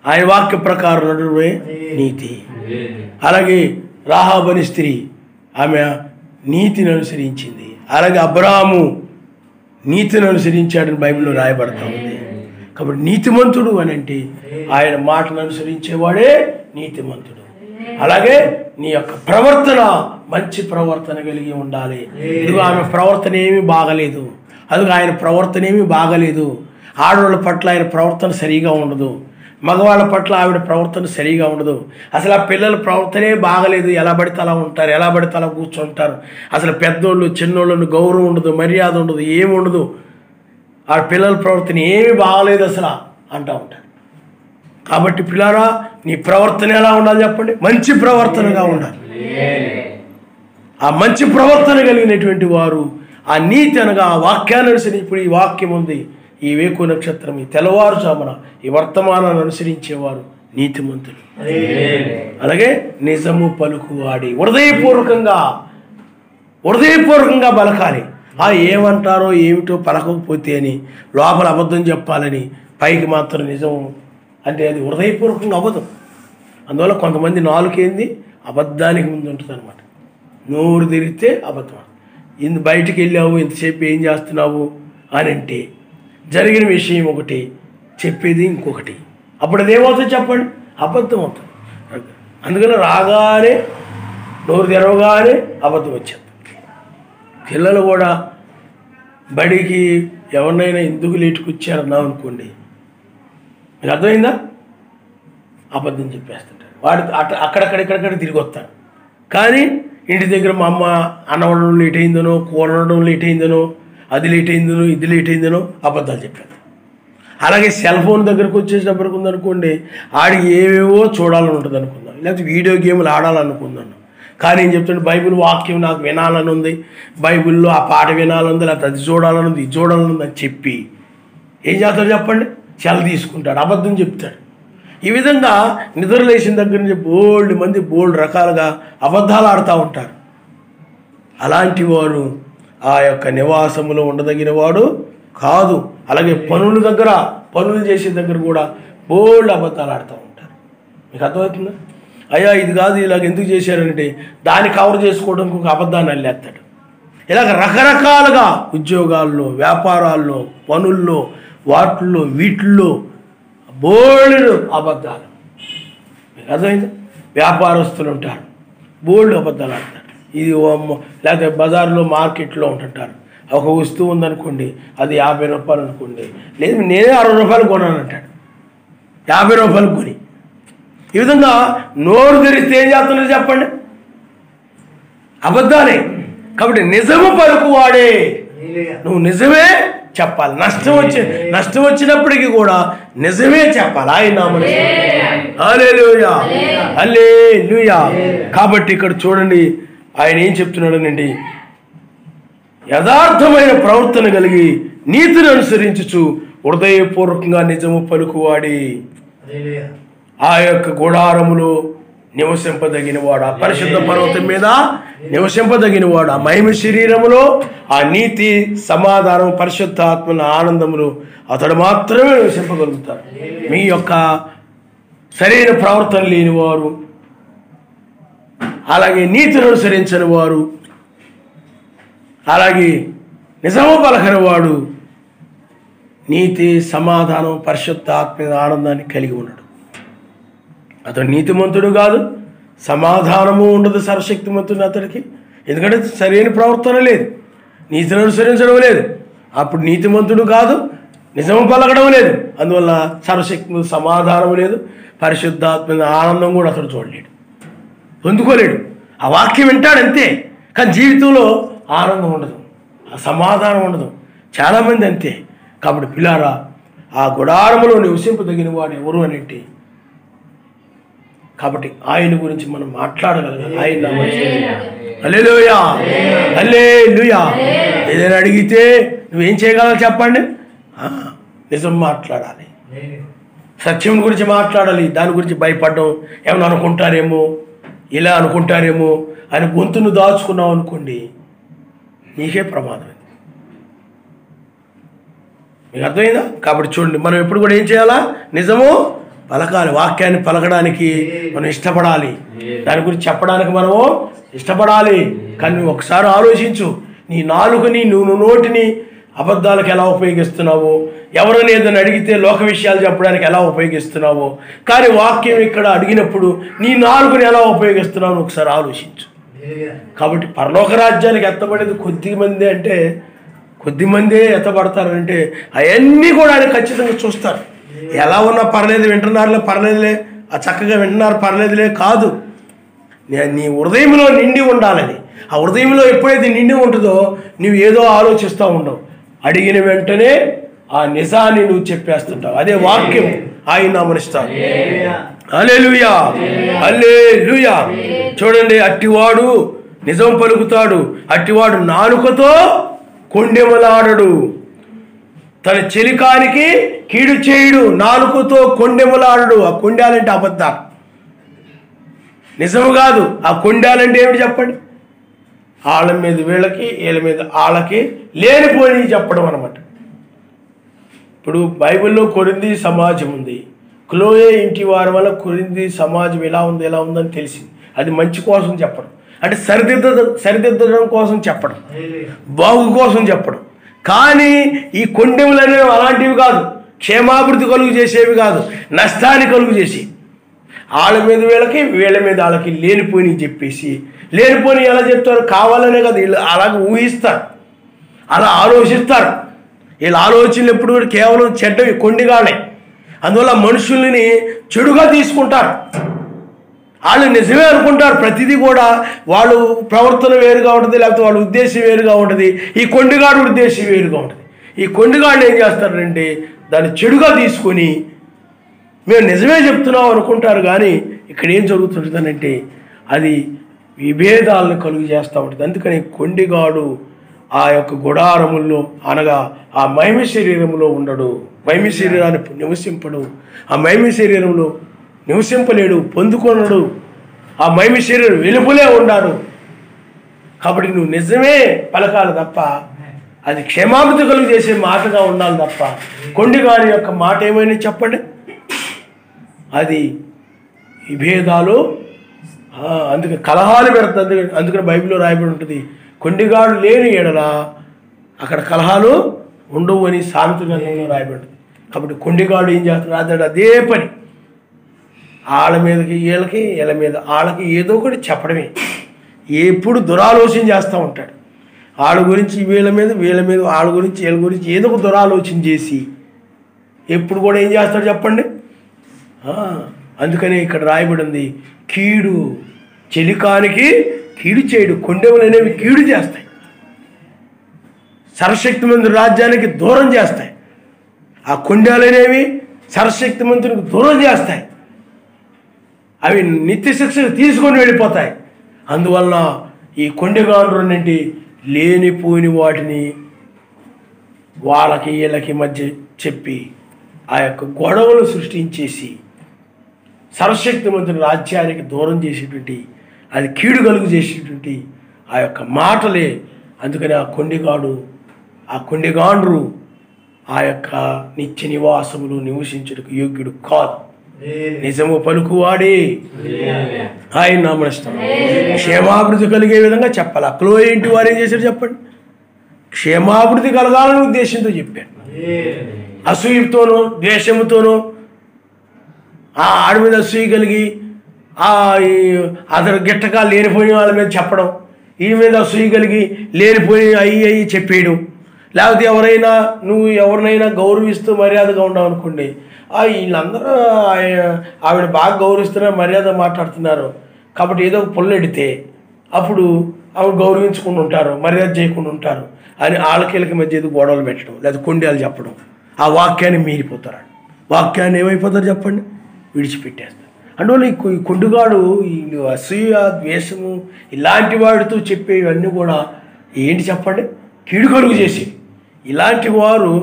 ఆయన వాక్య ప్రకారం నడువే నీతి. అలాగే రాహాబు అనే స్త్రీ, ఆమె నీతిని అనుసరించింది. అలాగే అబ్రాహాము నీతిని అనుసరించాడని బైబిల్లో రాయబడతా ఉంది. కాబట్టి నీతిమంతుడు అని అంటే ఆయన మాటను అనుసరించేవాడే నీతిమంతుడు. అలాగే నీ యొక్క ప్రవర్తన మంచి ప్రవర్తన కలిగి ఉండాలి. ఇదిగో ఆమె ప్రవర్తన ఏమీ బాగలేదు, అదిగో ఆయన ప్రవర్తన ఏమీ బాగలేదు. ఆడవాళ్ళ పట్ల ఆయన ప్రవర్తన సరిగా ఉండదు, మగవాళ్ళ పట్ల ఆవిడ ప్రవర్తన సరిగా ఉండదు. అసలు ఆ పిల్లల ప్రవర్తనే బాగలేదు, ఎలా పడితే అలా ఉంటారు, ఎలా పడితే అలా కూర్చుంటారు. అసలు పెద్దోళ్ళు చిన్నోళ్ళను గౌరవం ఉండదు, మర్యాద ఉండదు, ఏమి ఉండదు. ఆ పిల్లల ప్రవర్తన ఏమీ బాగలేదు అసలు అంటూ ఉంటారు. కాబట్టి పిల్లారా, నీ ప్రవర్తన ఎలా ఉండాలి చెప్పండి? మంచి ప్రవర్తనగా ఉండాలి. ఆ మంచి ప్రవర్తన కలిగినటువంటి వారు ఆ నీతి అనగా ఆ వాక్యాన్ని అనుసరించి, ఇప్పుడు ఈ వాక్యం ఉంది, ఈ వేకు నక్షత్రం, ఈ తెల్లవారుజామున ఈ వర్తమానాన్ని అనుసరించేవారు నీతిమంతులు. అలాగే నిజము పలుకువాడి, హృదయపూర్వకంగా పలకాలి. ఏమంటారో ఏమిటో పలకకపోతే అని లోపల అబద్ధం చెప్పాలని, పైకి మాత్రం నిజం అంటే అది హృదయపూర్వకంగా అబద్ధం. అందువల్ల కొంతమంది నాలుకేంది అబద్ధానికి ముందు ఉంటుంది అనమాట. నోరు తెరిస్తే అబద్ధం. బయటికి వెళ్ళావు, ఇంతసేపు ఏం చేస్తున్నావు అని అంటే జరిగిన విషయం ఒకటి, చెప్పేది ఇంకొకటి. అప్పుడు అదేమవుతుంది చెప్పండి? అబద్ధం అవుతుంది. అందుకని రాగానే నోరు తెరవగానే అబద్ధం వచ్చేది. పిల్లలు కూడా బడికి ఎవరినైనా ఎందుకు లేటుకొచ్చారన్నావు అనుకోండి, మీకు అర్థమైందా? అబద్ధం చెప్పేస్తుంటారు. వాడు అక్కడక్కడ తిరిగి వస్తాడు. కానీ ఇంటి దగ్గర మా అమ్మ అన్నం వండడం లేట్ అయిందనో, కూర వండడం లేట్ అయిందనో, అది లేట్ అయిందనో, ఇది లేట్ అయిందనో అబద్ధాలు చెప్పారు. అలాగే సెల్ ఫోన్ దగ్గరకు వచ్చేటప్పటికి ఉందనుకోండి, ఆడికి ఏవేవో చూడాలని ఉంటుంది అనుకుందాం, లేకపోతే వీడియో గేమ్లు ఆడాలనుకుందాను. కానీ ఏం చెప్తుంటే బైబిల్ వాక్యం నాకు వినాలని ఉంది, బైబిల్లో ఆ పాట వినాలని ఉంది, లేకపోతే అది చూడాలని ఉంది, ఇది చూడాలని ఉంది అని చెప్పి ఏం చేస్తాడు చెప్పండి? సెల్ తీసుకుంటాడు, అబద్ధం చెప్తాడు. ఈ విధంగా నిద్ర లేచిన దగ్గర నుంచి బోల్డ్ మంది బోల్డ్ రకాలుగా అబద్ధాలు ఆడుతూ ఉంటారు. అలాంటి వారు ఆ యొక్క నివాసములో ఉండదగిన వాడు కాదు. అలాగే పనులు చేసే దగ్గర కూడా బోల్డ్ అబద్ధాలు ఆడుతూ ఉంటారు. మీకు అర్థమవుతుందా? అయ్యా ఇది కాదు, ఇలాగ ఎందుకు చేశారంటే దాన్ని కవర్ చేసుకోవడానికి ఒక అబద్ధాన్ని అల్లేస్తాడు. ఇలాగ రకరకాలుగా ఉద్యోగాల్లో, వ్యాపారాల్లో, పనుల్లో, వాటిల్లో, వీటిల్లో బోల్డ్ అబద్ధాలు. మీకు అర్థమైంది? వ్యాపారస్తులు ఉంటారు, బోల్డ్ అబద్ధాలు ఆడతారు. ఇది లేకపోతే బజార్లో, మార్కెట్లో ఉంటుంటారు. ఒక వస్తువు ఉందనుకోండి, అది 50 రూపాయలు అనుకోండి, లేదు నేనే 60 రూపాయలు కొనాను అంటాడు. 50 రూపాయలు కొని ఈ విధంగా నోరు తెరిస్తే ఏం చేస్తున్నారు చెప్పండి? అబద్ధాలే. కాబట్టి నిజము పలుకువాడే, నువ్వు నిజమే చెప్పాలి. నష్టం వచ్చినప్పటికీ కూడా నిజమే చెప్పాలి. ఆయన నామమున హల్లెలూయా, హల్లెలూయా. కాబట్టి ఇక్కడ చూడండి, ఆయన ఏం చెప్తున్నాడనండి, యథార్థమైన ప్రవర్తన కలిగి నీతిని అనుసరించుచు హృదయపూర్వకంగా నిజము పలుకువాడి ఆ యొక్క గుడారములో నివసింపదగినవాడు, ఆ పరిశుద్ధ పర్వతం మీద నివసింపదగినవాడు, ఆ మహిమ శరీరములో ఆ నీతి, సమాధానం, పరిశుద్ధ ఆత్మ ఆనందములు అతడు మాత్రమే నివసింపగలుగుతారు. మీ యొక్క సరైన ప్రవర్తన లేనివారు, అలాగే నీతిని అనుసరించని వారు, అలాగే నిజము పలకని వాడు నీతి, సమాధానం, పరిశుద్ధ ఆత్మ ఆనందాన్ని కలిగి ఉన్నాడు. అతడు నీతిమంతుడు కాదు, సమాధానము ఉండదు సర్వశక్తిమంతుడు అతడికి. ఎందుకంటే సరైన ప్రవర్తన లేదు, నీతిని అనుసరించడం లేదు. అప్పుడు నీతిమంతుడు కాదు, నిజము పలకడం లేదు. అందువల్ల సర్వశక్తి సమాధానం లేదు, పరిశుద్ధాత్మ ఆనందం కూడా అతడు చూడలేడు, పొందుకోలేడు. ఆ వాక్యం వింటాడు అంతే, కానీ జీవితంలో ఆనందం ఉండదు, ఆ సమాధానం ఉండదు. చాలామంది అంతే. కాబట్టి పిల్లారా, ఆ గుడారములో నివసింపదగిన వాడు ఎవరు అనంటే, కాబట్టి ఆయన గురించి మనం మాట్లాడగలగాలి. ఆయన హల్లెలూయా, హల్లెలూయా. ఏదైనా అడిగితే నువ్వేం చేయగలవు చెప్పండి? నిజం మాట్లాడాలి, సత్యం గురించి మాట్లాడాలి. దాని గురించి భయపడడం, ఏమైనా అనుకుంటారేమో, ఇలా అనుకుంటారేమో అని గొంతును దాచుకున్నావు అనుకోండి, నీకే ప్రమాదం. మీకు అర్థమైందా? కాబట్టి చూడండి, మనం ఎప్పుడు కూడా ఏం చేయాలా? నిజము పలకాలి. వాక్యాన్ని పలకడానికి మనం ఇష్టపడాలి, దాని గురించి చెప్పడానికి మనము ఇష్టపడాలి. కానీ నువ్వు ఒకసారి ఆలోచించు, నీ నాలుకని, నువ్వు నోటిని అబద్ధాలకు ఎలా ఉపయోగిస్తున్నావో, ఎవరైనా ఏదైనా అడిగితే లోక విషయాలు చెప్పడానికి ఎలా ఉపయోగిస్తున్నావో, కానీ వాక్యం ఇక్కడ అడిగినప్పుడు నీ నాలుకని ఎలా ఉపయోగిస్తున్నావు ఒకసారి ఆలోచించు. కాబట్టి పరలోక రాజ్యానికి ఎత్తబడేది కొద్దిమంది, అంటే కొద్దిమందే ఎత్తబడతారంటే అవన్నీ కూడా ఆయన ఖచ్చితంగా చూస్తారు. ఎలా ఉన్నా పర్లేదు, వింటున్నారులే పర్లేదులే, ఆ చక్కగా వింటున్నారు పర్లేదులే కాదు. నీ హృదయంలో నిండి ఉండాలని. ఆ హృదయంలో ఎప్పుడైతే నిండి ఉంటుందో నువ్వు ఏదో ఆలోచిస్తూ ఉండవు, అడిగిన వెంటనే ఆ నిజాన్ని నువ్వు చెప్పేస్తుంటావు. అదే వాక్యం ఆయన అమరిస్తాడు. హల్లెలూయా, హల్లెలూయా. చూడండి, అట్టివాడు నిజం పలుకుతాడు, అట్టివాడు నాలుకతో కొండెములాడడు, తన చెలికానికి కీడు చేయుడు. నాలుకతో కొండెములాడడు. ఆ కొండాలంటే అబద్ధాలు, నిజము కాదు. ఆ కొండాలంటే ఏమిటి చెప్పండి? వాళ్ళ మీద వీళ్ళకి, వీళ్ళ మీద వాళ్ళకి లేనిపోయి చెప్పడం అనమాట. ఇప్పుడు బైబిల్లో కొరింథీ సమాజం ఉంది, క్లోయే ఇంటి వారి వల్ల కొరింథీ సమాజం ఎలా ఉందని తెలిసింది. అది మంచి కోసం చెప్పడం, అంటే సరిదిద్దడం కోసం చెప్పడం, బాగు కోసం చెప్పడం. కానీ ఈ కొండెములు అనేవి అలాంటివి కాదు, క్షేమాభివృద్ధి కలుగు చేసేవి కాదు, నష్టాన్ని కలుగు చేసి వాళ్ళ మీద వీళ్ళకి, వీళ్ళ మీద వాళ్ళకి లేనిపోయి చెప్పేసి, లేనిపోయి ఎలా చెప్తారు? కావాలనే కదా, వీళ్ళు అలాగే ఊహిస్తారు, అలా ఆలోచిస్తారు. వీళ్ళ ఆలోచనలు ఎప్పుడు కూడా కేవలం చెడ్డవి, కొండిగాళ్ళే. అందువల్ల మనుషుల్ని చెడుగా తీసుకుంటారు. వాళ్ళు నిజమే అనుకుంటారు ప్రతిదీ కూడా. వాళ్ళు ప్రవర్తన వేరుగా ఉంటుంది, లేకపోతే వాళ్ళ ఉద్దేశం వేరుగా ఉంటుంది, ఈ కొండిగాడు ఉద్దేశం వేరుగా ఉంటుంది. ఈ కొండిగాళ్ళు ఏం చేస్తారంటే దాన్ని చెడుగా తీసుకొని మేము నిజమే చెప్తున్నాం అనుకుంటారు. కానీ ఇక్కడ ఏం జరుగుతుంటుందనంటే అది విభేదాలను కలుగు చేస్తూ ఉంటుంది. అందుకని కొండిగాడు ఆ యొక్క గుడారముల్లో, అనగా ఆ మహిమ శరీరంలో ఉండడు, మహిమ శరీరాన్ని నివసింపడు, ఆ మహిమ శరీరంలో నివసింపలేడు, పొందుకొనడు. ఆ మహిమ శరీరం వెలుపలే ఉన్నాడు. కాబట్టి నువ్వు నిజమే పలకాలి తప్ప అది క్షేమాభివృద్ధి కలుగు చేసే మాటగా ఉండాలి తప్ప కొండిగాని యొక్క మాట ఏమైనా చెప్పండి, అది విభేదాలు, అందుకే కలహాలు పెడుతుంది. అందుకని బైబిల్లో రాయబడి ఉంటుంది, కొండిగాడు లేని ఎడల అక్కడ కలహాలు ఉండవు అని సామెత గ్రంథంలో రాయబడి. కాబట్టి కొండిగాడు ఏం చేస్తున్నాడు, అదే పని వాళ్ళ మీదకి వీళ్ళకి, వీళ్ళ మీద వాళ్ళకి ఏదో ఒకటి చెప్పడమే. ఎప్పుడు దురాలోచన చేస్తూ ఉంటాడు. వాళ్ళ గురించి వీళ్ళ మీద, వీళ్ళ మీద వాళ్ళ గురించి, వీళ్ళ గురించి ఏదో ఒక దురాలోచన చేసి ఎప్పుడు కూడా ఏం చేస్తాడు చెప్పండి. అందుకని ఇక్కడ రాయబడింది, కీడు చెలికానికి కీడు చేయడు. కొండెములు అనేవి కీడు చేస్తాయి, సర్వశక్తిమంతుడి రాజ్యానికి దూరం చేస్తాయి. ఆ కొండెలు అనేవి సర్వశక్తిమంతుడికి దూరం చేస్తాయి. అవి నిత్య శిక్షకు తీసుకొని వెళ్ళిపోతాయి. అందువలన ఈ కొండెగాండ్రున్నింటి లేనిపోని వాటిని వాళ్ళకి వీళ్ళకి మధ్య చెప్పి ఆ యొక్క గొడవలు సృష్టించేసి సర్వశక్తిమంతుని రాజ్యానికి దూరం చేసేటువంటి, అది కీడు కలుగు చేసేటువంటి ఆ యొక్క మాటలే. అందుకని ఆ కొండెగాండ్రు ఆ యొక్క నిత్య నివాసములు నివసించుటకు యోగ్యుడు కాదు. నిజము పలుకువాడే ఆయన నామనిస్తాం. క్షేమాభివృద్ధి కలిగే విధంగా చెప్పాలి. అక్కలో ఏంటి వారు ఏం చేశారు చెప్పండి, క్షేమాభివృద్ధి కలగాలని ఉద్దేశంతో చెప్పాడు. అసూయతోనూ ద్వేషముతోనూ ఆడి మీద అసూయ కలిగి అతను గిట్టగా లేనిపోయిన వాళ్ళ మీద చెప్పడం, ఈ మీద అసూయ కలిగి లేనిపోయి అయ్యి చెప్పేయడం. లేకపోతే నువ్వు ఎవరినైనా గౌరవిస్తూ మర్యాదగా ఉండవు అనుకోండి, వీళ్ళందరూ ఆవిడ బాగా గౌరవిస్తున్నారు, మర్యాద మాట్లాడుతున్నారు కాబట్టి ఏదో ఒక పుల్లెడితే అప్పుడు ఆవిడ గౌరవించకుండా ఉంటారు, మర్యాద చేయకుండా ఉంటారు అని వాళ్ళకి మధ్య ఏదో గొడవలు పెట్టడం, లేదా కొండేలు చెప్పడం. ఆ వాక్యాన్ని మీరిపోతారు. వాక్యాన్ని ఏమైపోతారు చెప్పండి, విడిచిపెట్టేస్తారు. అందువల్ల ఈ కొండుగాడు ఈ అసూయ ద్వేషము ఇలాంటి వాడితో చెప్పేవన్నీ కూడా ఏంటి చెప్పండి, కీడు కలుగు చేసి. ఇలాంటి వారు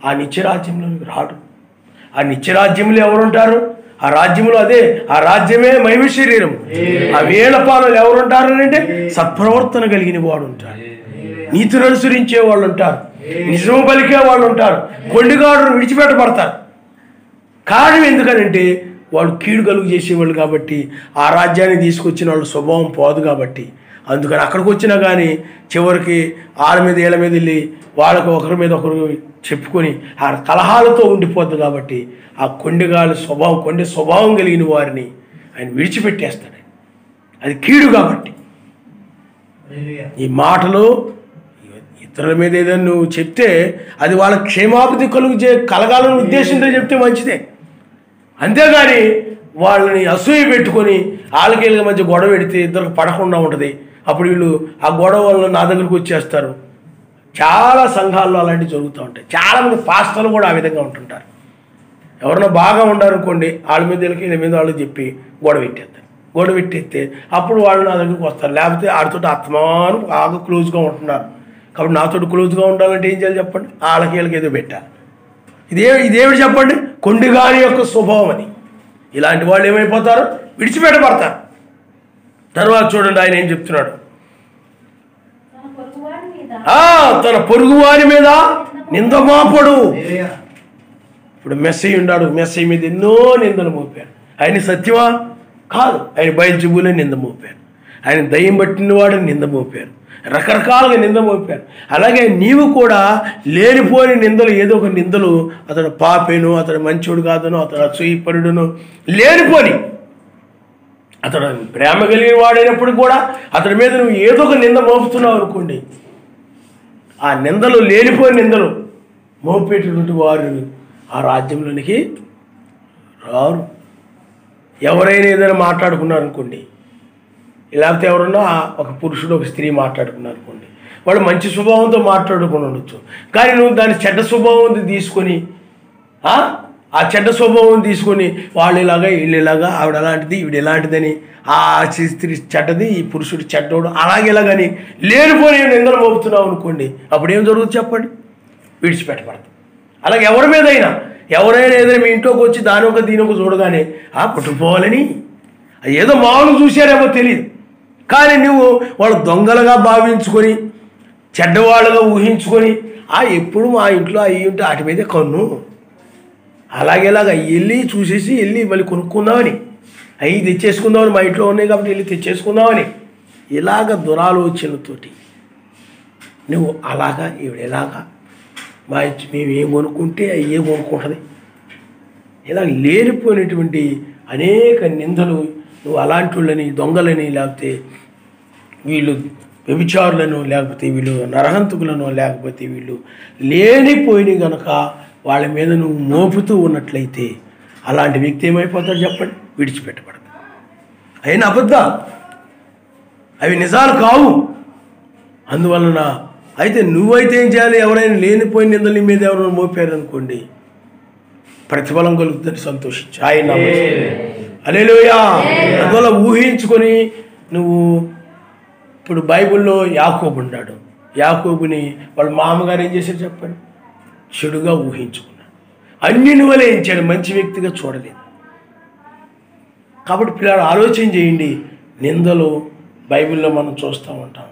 ఆ నిత్యరాజ్యంలోకి రాడు. ఆ నిత్యరాజ్యంలో ఎవరుంటారు, ఆ రాజ్యంలో ఆ రాజ్యమే మహిమ శరీరం. ఆ వేల పాలలు ఎవరుంటారు అంటే సత్ప్రవర్తన కలిగిన వాడు ఉంటారు, నీతిని అనుసరించే వాళ్ళు ఉంటారు, నిజము పలికే వాళ్ళు ఉంటారు. కొండిగాడు విడిచిపెట్టబడతారు. కారణం ఎందుకనంటే వాళ్ళు కీడు కలుగు చేసేవాళ్ళు కాబట్టి, ఆ రాజ్యాన్ని తీసుకొచ్చిన వాళ్ళ స్వభావం పోదు కాబట్టి. అందుకని అక్కడికి వచ్చినా కానీ చివరికి వాళ్ళ మీద వీళ్ళ మీద వెళ్ళి వాళ్ళకు ఒకరి మీద ఒకరు చెప్పుకొని ఆ కలహాలతో ఉండిపోద్దు. కాబట్టి ఆ కొండెగాళ్ళ స్వభావం కలిగిన వారిని ఆయన విడిచిపెట్టేస్తాడు. అది కీడు కాబట్టి. ఈ మాటలు ఇతరుల మీద ఏదైనా నువ్వు చెప్తే అది వాళ్ళ క్షేమాభివృద్ధి కలగాలని ఉద్దేశంతో చెప్తే మంచిదే. అంతేగాని వాళ్ళని అసూయ పెట్టుకొని వాళ్ళకి మధ్య గొడవ పెడితే ఇద్దరికి పడకుండా ఉంటుంది. అప్పుడు వీళ్ళు ఆ గొడవ వల్ల నా దగ్గరికి వచ్చేస్తారు. చాలా సంఘాల్లో అలాంటివి జరుగుతూ ఉంటాయి. చాలామంది పాస్టర్లు కూడా ఆ విధంగా ఉంటుంటారు. ఎవరైనా బాగా ఉండారనుకోండి, వాళ్ళ మీద వీళ్ళ మీద వాళ్ళు చెప్పి గొడవ పెట్టేస్తారు. గొడవ పెట్టేస్తే అప్పుడు వాళ్ళు నా దగ్గరికి వస్తారు. లేకపోతే వాడితో అత్తమాను బాగా క్లోజ్గా ఉంటున్నారు కాబట్టి నాతో క్లోజ్గా ఉండాలంటే ఏం చేయాలి చెప్పండి, వీళ్ళకి ఏదో పెట్టాలి. ఇదేమిటి చెప్పండి, కొండిగాని యొక్క స్వభావం అది. ఇలాంటి వాళ్ళు ఏమైపోతారు, విడిచిపెట్టబడతారు. తర్వాత చూడండి ఆయన ఏం చెప్తున్నాడు, తన పొరుగువారి మీద నిందమాపడు. ఇప్పుడు మెస్సయ్య ఉన్నాడు, మెస్సయ్య మీద ఎన్నో నిందలు మోపారు. ఆయన సత్యమా కాదు, ఆయన బయల్జెబూలే నింద మోపారు, ఆయన దయ్యం పట్టిన వాడిని నింద మోపారు, రకరకాలుగా నింద మోపారు. అలాగే నీవు కూడా లేనిపోని నిందలు, ఏదో ఒక నిందలు, అతడు పాపేను, అతడు మంచోడు కాదును, అతడు అసూయపరుడును, లేనిపోని అతడు ప్రేమ కలిగిన వాడైనప్పుడు కూడా అతడి మీద నువ్వు ఏదో ఒక నింద మోపుతున్నావు అనుకోండి, ఆ నిందలు లేనిపోని నిందలు మోపేటటువంటి వారు ఆ రాజ్యంలోనికి రారు. ఎవరైనా ఏదైనా మాట్లాడుకున్నారనుకోండి, లేకపోతే ఎవరన్నా ఒక పురుషుడు ఒక స్త్రీ మాట్లాడుకున్నారనుకోండి, వాళ్ళు మంచి స్వభావంతో మాట్లాడుకుని ఉండొచ్చు. కానీ నువ్వు దాని చెడ్డ స్వభావం తీసుకొని ఆ చెడ్డ స్వభావం తీసుకొని వాళ్ళు ఇలాగా వీళ్ళు ఇలాగా, ఆవిడ అలాంటిది ఈవిడ ఎలాంటిదని, ఆ స్త్రీ చెడ్డది ఈ పురుషుడు చెడ్డోడు అలాగేలాగని లేనిపోయి నిందలు మోపుతున్నావు అనుకోండి, అప్పుడు ఏం జరుగుతుంది చెప్పండి, విడిచిపెట్టబడతాం. అలాగే ఎవరైనా ఏదైనా మీ ఇంట్లోకి వచ్చి దానొక దీనొక చూడగానే పుట్టుకుపోవాలని ఏదో మామూలు చూశారేమో తెలియదు, కానీ నువ్వు వాళ్ళు దొంగలుగా భావించుకొని చెడ్డవాళ్ళుగా ఊహించుకొని ఎప్పుడు మా ఇంట్లో అవి ఉంటే వాటి మీదే కన్ను, అలాగేలాగా వెళ్ళి చూసేసి వెళ్ళి మళ్ళీ కొనుక్కుందామని, అవి తెచ్చేసుకుందామని, మా ఇంట్లో ఉన్నాయి కాబట్టి వెళ్ళి తెచ్చేసుకుందామని, ఇలాగ దురాలోచనతోటి నువ్వు అలాగా ఇవిడేలాగా మేము ఏం కొనుక్కుంటే అవి ఏం కొనుక్కుంటుంది, ఇలా లేనిపోయినటువంటి అనేక నిందలు నువ్వు అలాంటి వాళ్ళని, దొంగలని, లేకపోతే వీళ్ళు వ్యభిచారులను, లేకపోతే వీళ్ళు నరహంతకులను, లేకపోతే వీళ్ళు లేనిపోయిన గనక వాళ్ళ మీద నువ్వు మోపుతూ ఉన్నట్లయితే అలాంటి వ్యక్తి ఏమైపోతాడు చెప్పండి? విడిచిపెట్టబడదు. అయిన అబద్ధాలు, అవి నిజాలు కావు. అందువలన అయితే నువ్వైతే ఏం చేయాలి? ఎవరైనా లేనిపోయిన నిందలు నీ మీద ఎవరైనా మోపారు అనుకోండి, ప్రతిఫలం కలుగుతుందని సంతోషించు. ఆయన హల్లెలూయా. అందువల్ల ఊహించుకొని నువ్వు ఇప్పుడు బైబిల్లో యాకోబు ఉన్నాడు. యాకోబుని వాళ్ళ మామగారు ఏం చేశారు చెప్పండి? చెడుగా ఊహించుకున్నాడు. అన్నిని వల్ల ఏం చేయడం, మంచి వ్యక్తిగా చూడలేదు. కాబట్టి పిల్లలు ఆలోచన చేయండి. నిందలు బైబిల్లో మనం చూస్తూ ఉంటాం.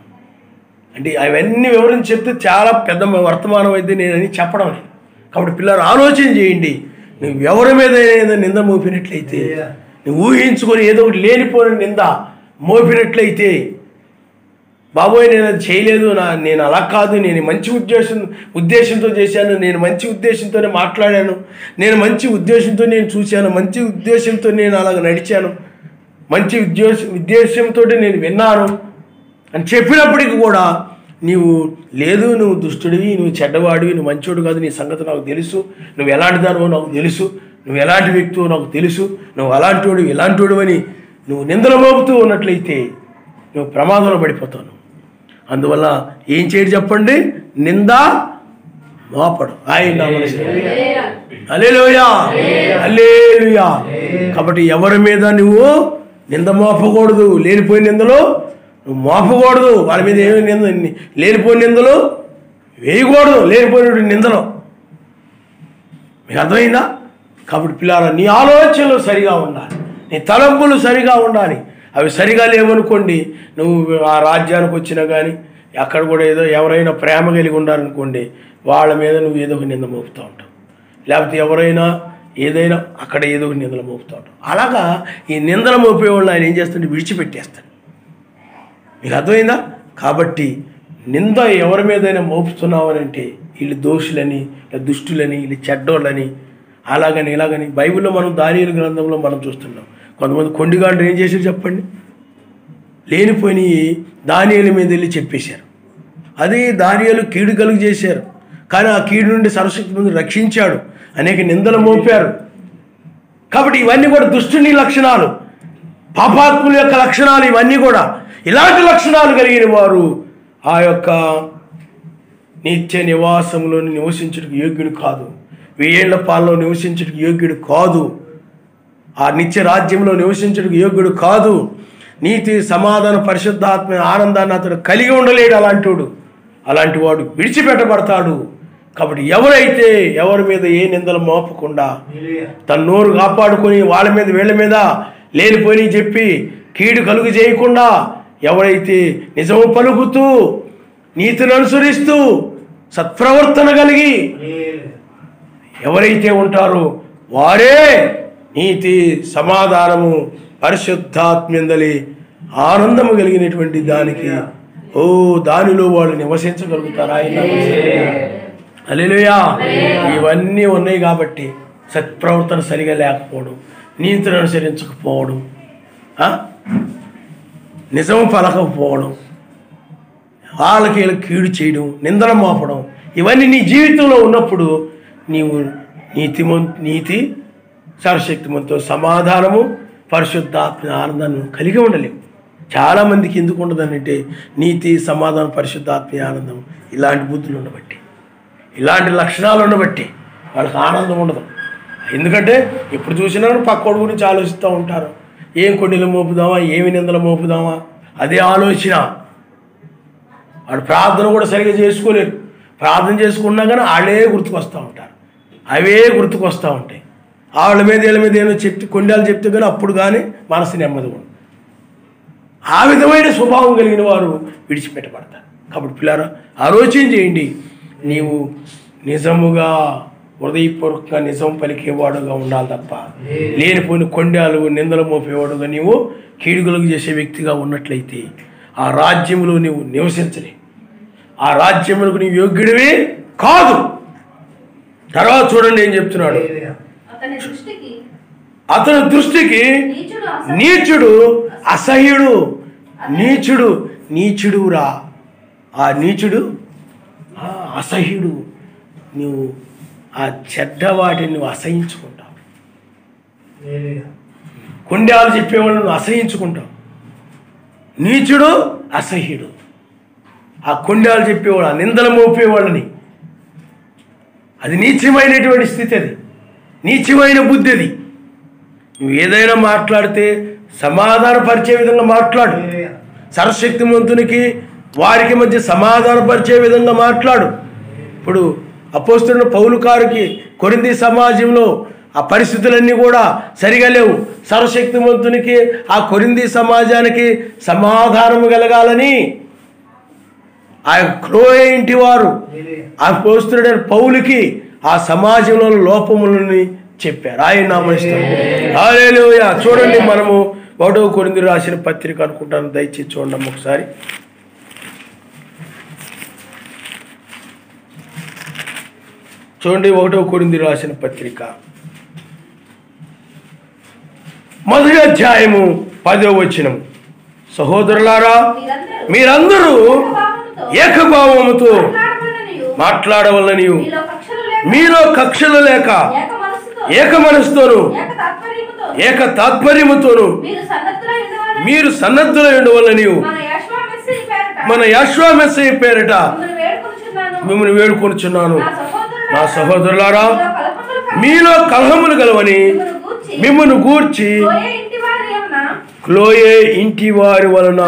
అంటే అవన్నీ వివరించి చెప్తే చాలా పెద్ద వర్తమానం అయితే నేనని చెప్పడం లేదు. కాబట్టి పిల్లలు ఆలోచన చేయండి. నువ్వు ఎవరి మీద ఏదో నింద మోపినట్లయితే, నువ్వు ఊహించుకొని ఏదో ఒకటి లేనిపోయిన నింద మోపినట్లయితే, బాబోయ్ నేను అది చేయలేదు, నేను అలా కాదు, నేను మంచి ఉద్దేశంతో చేశాను, నేను మంచి ఉద్దేశంతోనే మాట్లాడాను, నేను మంచి ఉద్దేశంతో నేను చూశాను, మంచి ఉద్దేశంతో నేను అలాగ నడిచాను, మంచి ఉద్దేశంతో నేను విన్నాను అని చెప్పినప్పటికీ కూడా నీవు లేదు, నువ్వు దుష్టుడివి, నువ్వు చెడ్డవాడివి, నువ్వు మంచోడు కాదు, నీ సంగతి నాకు తెలుసు, నువ్వు ఎలాంటి దానివో నాకు తెలుసు, నువ్వు ఎలాంటి వ్యక్తివో నాకు తెలుసు, నువ్వు అలాంటోడు ఇలాంటోడు అని నువ్వు నిందలు మోపుతూ ఉన్నట్లయితే నువ్వు ప్రమాదంలో పడిపోతావు. అందువల్ల ఏం చేయడు చెప్పండి? నింద మోపడు. ఆయన హల్లెలూయా, హల్లెలూయా. కాబట్టి ఎవరి మీద నువ్వు నింద మోపకూడదు, లేనిపోయిన నిందలు నువ్వు మోపకూడదు, వాళ్ళ మీద ఏమి నింద లేనిపోయిన నిందలు వేయకూడదు, లేనిపోయిన నిందలు. మీకు అర్థమైందా? కాబట్టి పిల్లారా, నీ ఆలోచనలు సరిగా ఉండాలి, నీ తలంపులు సరిగా ఉండాలి. అవి సరిగా లేవనుకోండి, నువ్వు ఆ రాజ్యానికి వచ్చినా కానీ అక్కడ కూడా ఏదో ఎవరైనా ప్రేమ కలిగి ఉండాలనుకోండి, వాళ్ళ మీద నువ్వు ఏదో ఒక నింద మోపుతూ ఉంటావు. లేకపోతే ఎవరైనా ఏదైనా అక్కడ ఏదో ఒక నిందలు మోపుతూ ఉంటావు. అలాగా ఈ నిందలు మోపేవాళ్ళు ఆయన ఏం చేస్తుంటే విడిచిపెట్టేస్తాడు. మీకు అర్థమైందా? కాబట్టి నింద ఎవరి మీదైనా మోపుతున్నావు అని అంటే వీళ్ళు దోషులని, దుష్టులని, వీళ్ళు చెడ్డోళ్ళని, అలాగని ఇలాగని బైబిల్లో మనం దానియేలు గ్రంథంలో మనం చూస్తున్నాం. కొంతమంది కొండిగాండ్రు ఏం చేశారు చెప్పండి? లేనిపోయి దానియేలు మీద వెళ్ళి చెప్పేశారు. అది దానియేలు కీడు కలుగు చేశారు, కానీ ఆ కీడు నుండి సర్వశక్తి ముందు రక్షించాడు. అనేక నిందలు మోపారు. కాబట్టి ఇవన్నీ కూడా దుష్టుని లక్షణాలు, పాపాత్ముల యొక్క లక్షణాలు. ఇవన్నీ కూడా ఇలాంటి లక్షణాలు కలిగిన వారు ఆ యొక్క నిత్య నివాసంలో నివసించుటకు యోగ్యుడు కాదు, 1000 ఏళ్ల పాలలో నివసించుటకు యోగ్యుడు కాదు, ఆ నిత్య రాజ్యంలో నివసించుటకు యోగ్యుడు కాదు. నీతి సమాధాన పరిశుద్ధాత్మ ఆనందాన్ని అతడు కలిగి ఉండలేడు. అలాంటి వాడు విడిచిపెట్టబడతాడు. కాబట్టి ఎవరైతే ఎవరి మీద ఏ నిందలు మోపకుండా తన నోరు కాపాడుకొని వాళ్ళ మీద వీళ్ళ మీద లేనిపోయి చెప్పి కీడు కలుగు చేయకుండా ఎవరైతే నిజము పలుకుతూ నీతిని అనుసరిస్తూ సత్ప్రవర్తన కలిగి ఎవరైతే ఉంటారో వారే నీతి సమాధానము పరిశుద్ధాత్మ్యందలి ఆనందము కలిగినటువంటి దానికి దానిలో వాళ్ళు నివసించగలుగుతారు. ఆయన హల్లెలూయా. ఇవన్నీ ఉన్నాయి కాబట్టి సత్ప్రవర్తన సరిగా లేకపోవడం, నీతిని అనుసరించకపోవడం, నిజము పలకపోవడం, వాళ్ళకి కీడు చేయడం, నిందన మోపడం, ఇవన్నీ నీ జీవితంలో ఉన్నప్పుడు నీవు నీతి సర్వశక్తిమంతో సమాధానము పరిశుద్ధాత్మ ఆనందాన్ని కలిగి ఉండలేవు. చాలామందికి ఎందుకు ఉండదనంటే నీతి సమాధానం పరిశుద్ధాత్మ ఆనందం ఇలాంటి బుద్ధులు ఉండబట్టి, ఇలాంటి లక్షణాలు ఉండబట్టి వాళ్ళకి ఆనందం ఉండదు. ఎందుకంటే ఎప్పుడు చూసినా పక్కోడు గురించి ఆలోచిస్తూ ఉంటారు. ఏం కొండలు మోపుదామా, ఏమి నిందలు మోపుదామా, అదే ఆలోచన. వాడు ప్రార్థన కూడా సరిగా చేసుకోలేరు. ప్రార్థన చేసుకున్నా కానీ వాళ్ళే గుర్తుకొస్తూ ఉంటారు, అవే గుర్తుకొస్తూ ఉంటాయి. వాళ్ళ మీద వీళ్ళ మీద ఏమో కొండాలు చెప్తే కానీ అప్పుడు కానీ మనసు నెమ్మది ఉండదు. ఆ విధమైన స్వభావం కలిగిన వారు విడిచిపెట్టబడతారు. కాబట్టి పిల్లారా, ఆలోచన చేయండి. నీవు నిజముగా హృదయపూర్వకంగా నిజం పలికేవాడుగా ఉండాలి తప్ప లేనిపోయిన కొండాలు నిందలు మోపేవాడుగా నీవు కీడుగులకు చేసే వ్యక్తిగా ఉన్నట్లయితే ఆ రాజ్యంలో నీవు నివసించలే, ఆ రాజ్యములకు నీవు యోగ్యుడివే కాదు. తర్వాత చూడండి ఏం చెప్తున్నాడు. అతని దృష్టికి నీచుడు అసహ్యుడు. నీచుడురా. ఆ నీచుడు అసహ్యుడు. నువ్వు ఆ చెడ్డ వాటిని నువ్వు అసహించుకుంటావు. కొండాలు చెప్పేవాళ్ళు నువ్వు అసహించుకుంటావు. నీచుడు అసహ్యుడు. ఆ కొండాలు చెప్పేవాళ్ళు, ఆ నిందలు మోపేవాళ్ళని, అది నీచమైనటువంటి స్థితి, అది నీచమైన బుద్ధి. అది నువ్వు ఏదైనా మాట్లాడితే సమాధానపరిచే విధంగా మాట్లాడు. సర్వశక్తిమంతునికి వారికి మధ్య సమాధానపరిచే విధంగా మాట్లాడు. ఇప్పుడు అపోస్తలుడైన పౌలు గారికి కొరింథీ సమాజంలో ఆ పరిస్థితులన్నీ కూడా సరిగా లేవు. సర్వశక్తిమంతునికి ఆ కొరింథీ సమాజానికి సమాధానము కలగాలని ఆ క్లోయే ఇంటి వారు ఆ అపోస్తలుడైన పౌలుకి ఆ సమాజంలో లోపములని చెప్పారు. ఆయన నామస్తు. హల్లెలూయా. చూడండి, మనము 1 కొరింథీ రాసిన పత్రిక అనుకుంటాను, దయచేసి చూడండి ఒకసారి. చూడండి, 1 కొరింథీ రాసిన పత్రిక 1వ అధ్యాయము 10వ వచనం. సహోదరులారా, మీరందరూ ఏకభావముతో మాట్లాడవలనియు మీలో కక్షలు లేక ఏక మనసుతోను ఏక తాత్పర్యముతోను మీరు సన్నద్ధులై ఉండవలనియు మన యెహోవా మెస్సీయ పేరిట మిమ్మల్ని వేడుకొనుచున్నాను. నా సహోదరులారా, మీలో కలహములు గలవని మిమ్మల్ని గూర్చి క్లోయే ఇంటి వారి వలన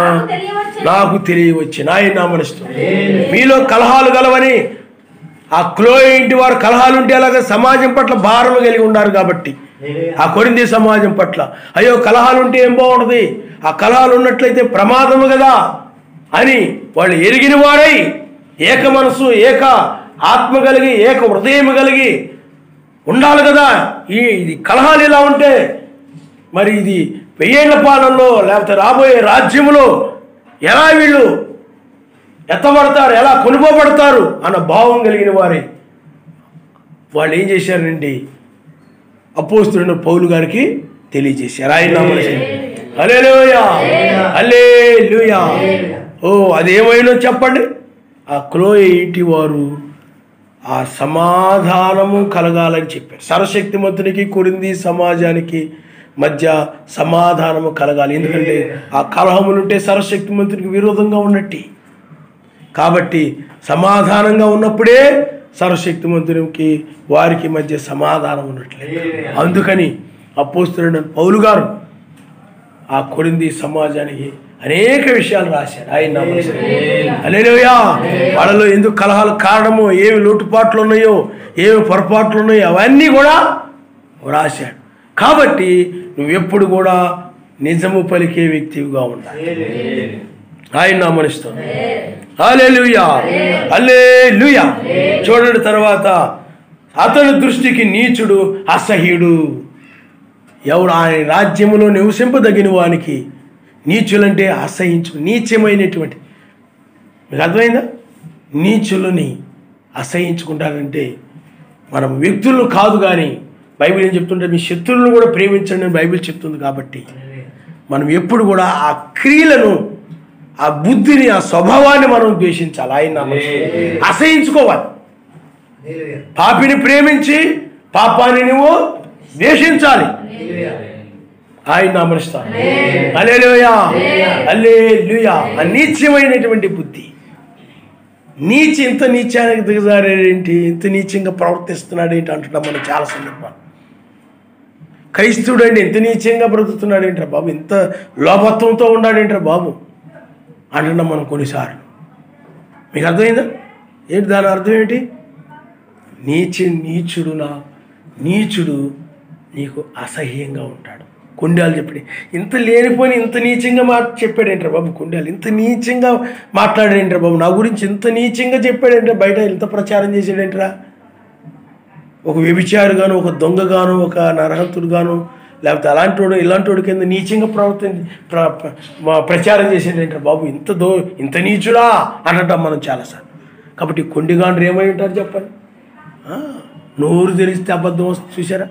నాకు తెలియవచ్చి. ఆయన నామనిస్తుంది. మీలో కలహాలు గలవని, ఆ క్లోయే ఇంటి వారు కలహాలు ఉంటే అలాగే సమాజం పట్ల భారం కలిగి ఉన్నారు. కాబట్టి ఆ కొరింథీ సమాజం పట్ల అయ్యో కలహాలు ఉంటే ఏం బాగుంటుంది, ఆ కలహాలు ఉన్నట్లయితే ప్రమాదము కదా అని వాళ్ళు ఎరిగిన వారై ఏక మనసు ఏక ఆత్మ కలిగి ఏక హృదయం కలిగి ఉండాలి కదా. ఇది కలహాలు ఇలా ఉంటే మరి ఇది 1000 ఏళ్ల పాలనలో లేకపోతే రాబోయే రాజ్యంలో ఎలా వీళ్ళు ఎత్తబడతారు, ఎలా కొనుకోబడతారు అన్న భావం కలిగిన వారే వాళ్ళు ఏం చేశారండి, అపోస్తలుడైన పౌలు గారికి తెలియజేశారు. ఆయన హల్లెలూయా, హల్లెలూయా. ఓ అదేమైనా చెప్పండి. ఆ క్లోయే ఇంటి వారు ఆ సమాధానము కలగాలని చెప్పారు. సర్వశక్తిమంతునికి కొరింథీ సమాజానికి మధ్య సమాధానము కలగాలి. ఎందుకంటే ఆ కలహములుంటే సర్వశక్తిమంతునికి విరోధంగా ఉన్నట్టు. కాబట్టి సమాధానంగా ఉన్నప్పుడే సర్వశక్తిమంతునికి వారికి మధ్య సమాధానం ఉన్నట్లే. అందుకని అపోస్తలుడైన పౌలు గారు ఆ కొరింథీ సమాజానికి అనేక విషయాలు రాశారు. ఆయన హల్లెలూయా. వాళ్ళలో ఎందుకు కలహాలు కారణమో, ఏమి లోటుపాట్లు ఉన్నాయో, ఏమి పొరపాట్లు ఉన్నాయో అవన్నీ కూడా రాశాడు. కాబట్టి నువ్వెప్పుడు కూడా నిజము పలికే వ్యక్తిగా ఉండాలి. ఆయన నామనిస్తాం. హల్లెలూయా, హల్లెలూయా. చూడండి తర్వాత, అతని దృష్టికి నీచుడు అసహ్యుడు. ఎవరు ఆయన రాజ్యములో నివసింపదగిన వానికి నీచులంటే అసహించు, నీచమైనటువంటి, మీకు అర్థమైందా? నీచులని అసహించుకుంటారంటే మనం వ్యక్తులను కాదు, కానీ బైబిల్ ఏం చెప్తుంటే మీ శత్రువులను కూడా ప్రేమించండి అని బైబిల్ చెప్తుంది. కాబట్టి మనం ఎప్పుడు కూడా ఆ క్రియలను, ఆ బుద్ధిని, ఆ స్వభావాన్ని మనం ద్వేషించాలి. ఆయన అసహించుకోవాలి. పాపిని ప్రేమించి పాపాన్ని నువ్వు ద్వేషించాలి. ఆయన నామనిస్తాను. హల్లెలూయా, హల్లెలూయా. ఆ నీచమైనటువంటి బుద్ధి, ఇంత నీచానికి దిగజారేంటి, ఇంత నీచంగా ప్రవర్తిస్తున్నాడు ఏంటి అంటున్నాం మనం చాలా సందర్భాలు. క్రైస్తవుడు అండి ఇంత నీచంగా బ్రతుకుతున్నాడు ఏంట్రా బాబు, ఇంత లోభత్వంతో ఉన్నాడేంట్రా బాబు అంటున్నాం మనం కొన్నిసార్లు. మీకు అర్థమైందా ఏంటి దాని అర్థం ఏంటి? నీచుడు నీకు అసహ్యంగా ఉంటాడు, కొండాలు చెప్పాడు. ఇంత లేనిపోయి ఇంత నీచంగా చెప్పాడేంట్రా బాబు కొండాలు, ఇంత నీచంగా మాట్లాడాడేంట్రా బాబు, నా గురించి ఇంత నీచంగా చెప్పాడేంట్రా, బయట ఇంత ప్రచారం చేసాడేంట్రా, ఒక వ్యభిచారిగాను, ఒక దొంగగాను, ఒక నరహంతుడుగాను, లేకపోతే అలాంటి ఇలాంటి కింద నీచంగా ప్రచారం చేసేటంటారు బాబు, ఇంత నీచుడా అనటం మనం చాలాసార్లు. కాబట్టి కొండిగాండ్రు ఏమై ఉంటారు చెప్పండి, నోరు తెరిస్తే అబద్ధం వస్తుంది చూసారా,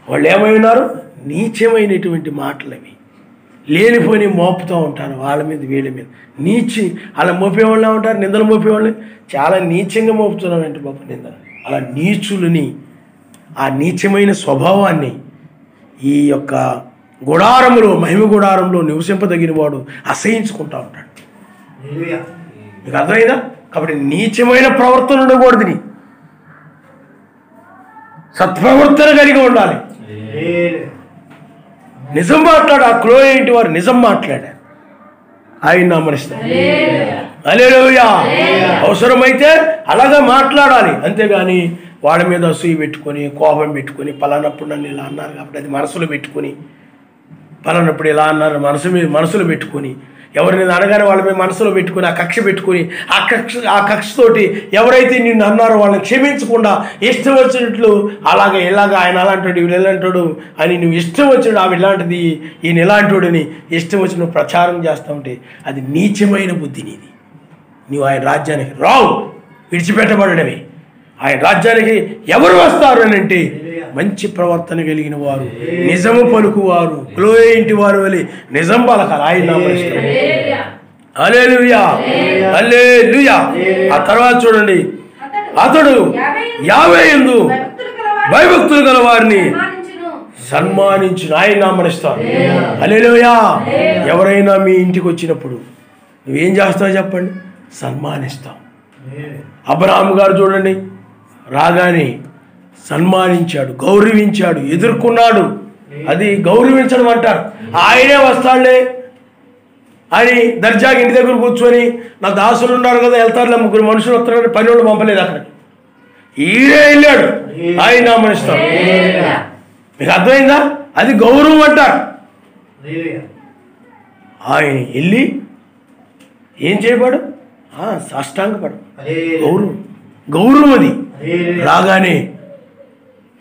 వాళ్ళు ఏమై ఉన్నారు, నీచమైనటువంటి మాటలు అవి, లేనిపోయి మోపుతూ ఉంటారు వాళ్ళ మీద వీళ్ళ మీద, అలా మోపేవాళ్ళే ఉంటారు, నిందలు మోపేవాళ్ళే, చాలా నీచంగా మోపుతున్నామంటే బాబు నిందలు. అలా నీచులని, ఆ నీచమైన స్వభావాన్ని ఈ యొక్క గుడారంలో, మహిమ గుడారంలో నివసింపదగిన వాడు అసహించుకుంటూ ఉంటాడు. మీకు అర్థమైందా? కాబట్టి నీచమైన ప్రవర్తన ఉండకూడదు, సత్ప్రవర్తన కలిగి ఉండాలి. నిజం మాట్లాడు, ఆ క్లోయ్ ఏంటి వారు నిజం మాట్లాడారు, ఆయన నామరిస్తారు. హల్లెలూయా. అవసరమైతే అలాగా మాట్లాడాలి, అంతేగాని వాళ్ళ మీద అసూయ పెట్టుకొని, కోపం పెట్టుకొని, పలానప్పుడు నన్ను ఇలా అన్నారు కాబట్టి అది మనసులో పెట్టుకొని, పలానప్పుడు ఇలా అన్నారు మనసులో పెట్టుకొని, ఎవరిని అనగానే వాళ్ళ మీద మనసులో పెట్టుకొని, ఆ కక్ష పెట్టుకొని, ఆ కక్షతోటి ఎవరైతే నిన్ను అన్నారో వాళ్ళని క్షమించకుండా ఇష్టం వచ్చినట్లు అలాగే ఇలాగ ఆయన అలాంటి వీళ్ళు ఎలాంటాడు అని నువ్వు ఇష్టం వచ్చినట్టు ఆమె ఇలాంటిది ఈయన ఎలాంటివాడని ఇష్టం వచ్చిన ప్రచారం చేస్తూ ఉంటే అది నీచమైన బుద్ధి నీది. నువ్వు ఆయన రాజ్యానికి రావు, విడిచిపెట్టబడమే. ఆయన రాజ్యానికి ఎవరు వస్తారు అని అంటే మంచి ప్రవర్తన కలిగిన వారు, నిజము పలుకువారు, క్లోయ్ ఇంటి వారు వలె నిజం పలకాలి. ఆయన నామరిస్తారు. హల్లెలూయా, హల్లెలూయా. ఆ తర్వాత చూడండి, అతడు 50 భయభక్తులు గల వారిని సన్మానించును. ఆయన నామరిస్తారు. హల్లెలూయా. ఎవరైనా మీ ఇంటికి వచ్చినప్పుడు నువ్వేం చేస్తావు చెప్పండి, సన్మానిస్తావు. అబ్రహాము గారు చూడండి, రాగానే సన్మానించాడు, గౌరవించాడు, ఎదుర్కొన్నాడు. అది గౌరవించడం అంటారు. ఆయనే వస్తాడులే అని దర్జాగా ఇంటి దగ్గర కూర్చొని, నా దాసులు ఉన్నారు కదా వెళ్తారులే, 3 మనుషులు వస్తారు, పని వాళ్ళు పంపలేదు అక్కడికి, ఈయనే వెళ్ళాడు. ఆయన నామనిస్తాడు. మీకు అర్థమైందా? అది గౌరవం అంటారు. ఆయన వెళ్ళి ఏం చేయబడు, సాష్టాంగపడు, గౌరవం అది. రాగానే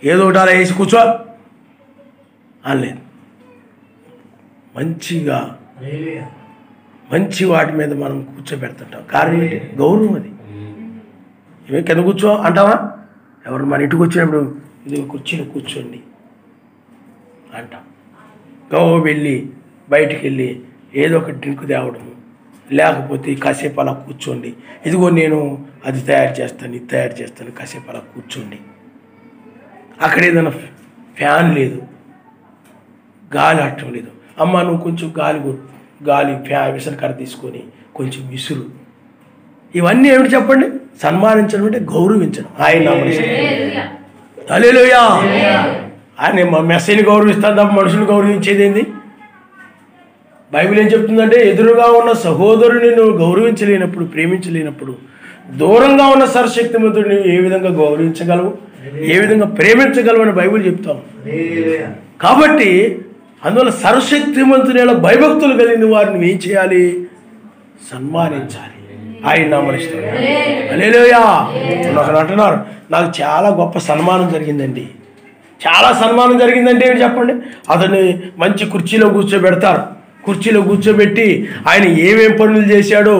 ఏదో ఒకటి అలా వేసి కూర్చో అనలేదు, మంచి వాటి మీద మనం కూర్చోబెడుతుంటాం. కారణం ఏంటి? గౌరవం అది. ఇవే కింద కూర్చో అంటావా? ఎవరు మన ఇంటికి వచ్చినప్పుడు ఇది కుర్చీలో కూర్చోండి అంటాం. వెళ్ళి బయటికి వెళ్ళి ఏదో ఒక డ్రింక్ తేవడము, లేకపోతే కాసేపు అలా కూర్చోండి, ఇదిగో నేను అది తయారు చేస్తాను, ఇది తయారు చేస్తాను, కాసేపు అలా కూర్చోండి. అక్కడ ఏదైనా ఫ్యాన్ లేదు, గాలి ఆడటం లేదు, అమ్మ నువ్వు కొంచెం గాలి విసనకర తీసుకొని కొంచెం విసురు. ఇవన్నీ ఏమిటి చెప్పండి? సన్మానించడం అంటే గౌరవించడం. ఆయన హల్లెలూయా. ఆయన మెస్సీని గౌరవిస్తాను తప్ప మనుషుని గౌరవించేది ఏంది? బైబిల్ ఏం చెప్తుందంటే, ఎదురుగా ఉన్న సహోదరుని నువ్వు గౌరవించలేనప్పుడు, ప్రేమించలేనప్పుడు, దూరంగా ఉన్న సర్వశక్తిమంతుడిని ఏ విధంగా గౌరవించగలవు, ఏ విధంగా ప్రేమించగలవు అని బైబిల్ చెప్తాం. కాబట్టి అందువల్ల సర్వశక్తిమంతుని భయభక్తులు కలిగిన వారిని ఏం చేయాలి? సన్మానించాలి. ఆయన నామరిస్తాడు. హల్లెలూయా. ఒకరు అంటున్నారు, నాకు చాలా గొప్ప సన్మానం జరిగిందండి. చాలా సన్మానం జరిగిందంటే ఏంటి చెప్పండి? అతన్ని మంచి కుర్చీలో కూర్చోబెడతారు. కుర్చీలో కూర్చోబెట్టి ఆయన ఏమేం పనులు చేశాడో,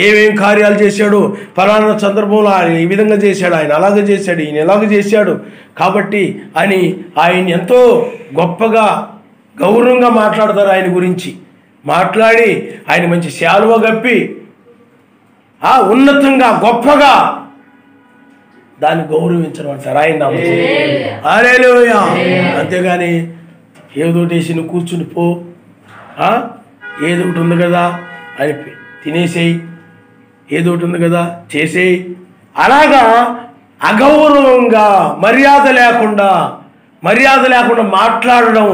ఏమేం కార్యాలు చేశాడో, ఫలానా సందర్భంలో ఆయన ఈ విధంగా చేశాడు, ఆయన అలాగే చేశాడు, ఈయన ఎలాగ చేశాడు కాబట్టి అని ఆయన ఎంతో గొప్పగా గౌరవంగా మాట్లాడతారు. ఆయన గురించి మాట్లాడి ఆయన మంచి శాలువ కప్పి ఉన్నతంగా గొప్పగా దాన్ని గౌరవించడం అంటారు. ఆయన నామం. హల్లెలూయా. అంతేగాని ఏదోటి వేసి నువ్వు కూర్చుని పో, ఏదో ఒకటి ఉంది కదా అని తినేసేయి, ఏదో ఒకటి ఉంది కదా చేసేయి, అలాగా అగౌరవంగా మర్యాద లేకుండా మాట్లాడడం.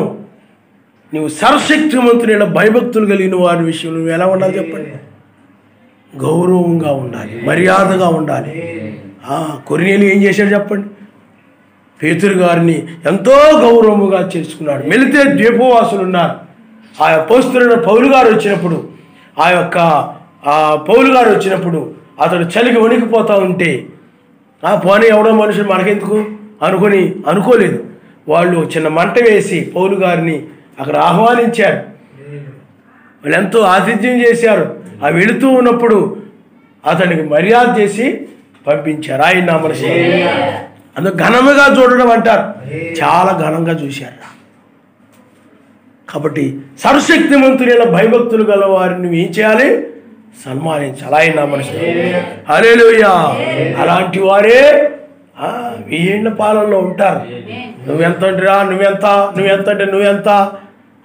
నువ్వు సర్వశక్తిమంతుడైన భయభక్తులు కలిగిన వారి విషయంలో నువ్వు ఎలా ఉండాలి చెప్పండి? గౌరవంగా ఉండాలి, మర్యాదగా ఉండాలి. కొర్నేలు ఏం చేశాడు చెప్పండి? పేతురు గారిని ఎంతో గౌరవముగా చేసుకున్నాడు. మిలితే ద్వీపవాసులు ఉన్నారు. ఆ అపోస్తలుడైన పౌలు గారు వచ్చినప్పుడు పౌలు గారు వచ్చినప్పుడు అతడు చలికి వణికిపోతూ ఉంటే పోనీ ఎవడో మనుషులు మనకెందుకు అనుకోలేదు. వాళ్ళు చిన్న మంట వేసి పౌలు గారిని అక్కడ ఆహ్వానించారు. వాళ్ళు ఎంతో ఆతిథ్యం చేశారు. ఆ వెళుతూ ఉన్నప్పుడు అతనికి మర్యాద చేసి పంపించారు. ఆయన నా మనిషి అందుకు ఘనముగా చూడడం అంటారు. చాలా ఘనంగా చూశారు. కాబట్టి సర్వశక్తిమంతులైన భయభక్తులు గల వారిని నువ్వు ఏం చేయాలి? సన్మానించాలి. ఆయన నా మనిషి హల్లెలూయా. అలాంటి వారే 1000 ఏళ్ల పాలనలో ఉంటారు. నువ్వెంత అంటరా, నువ్వెంత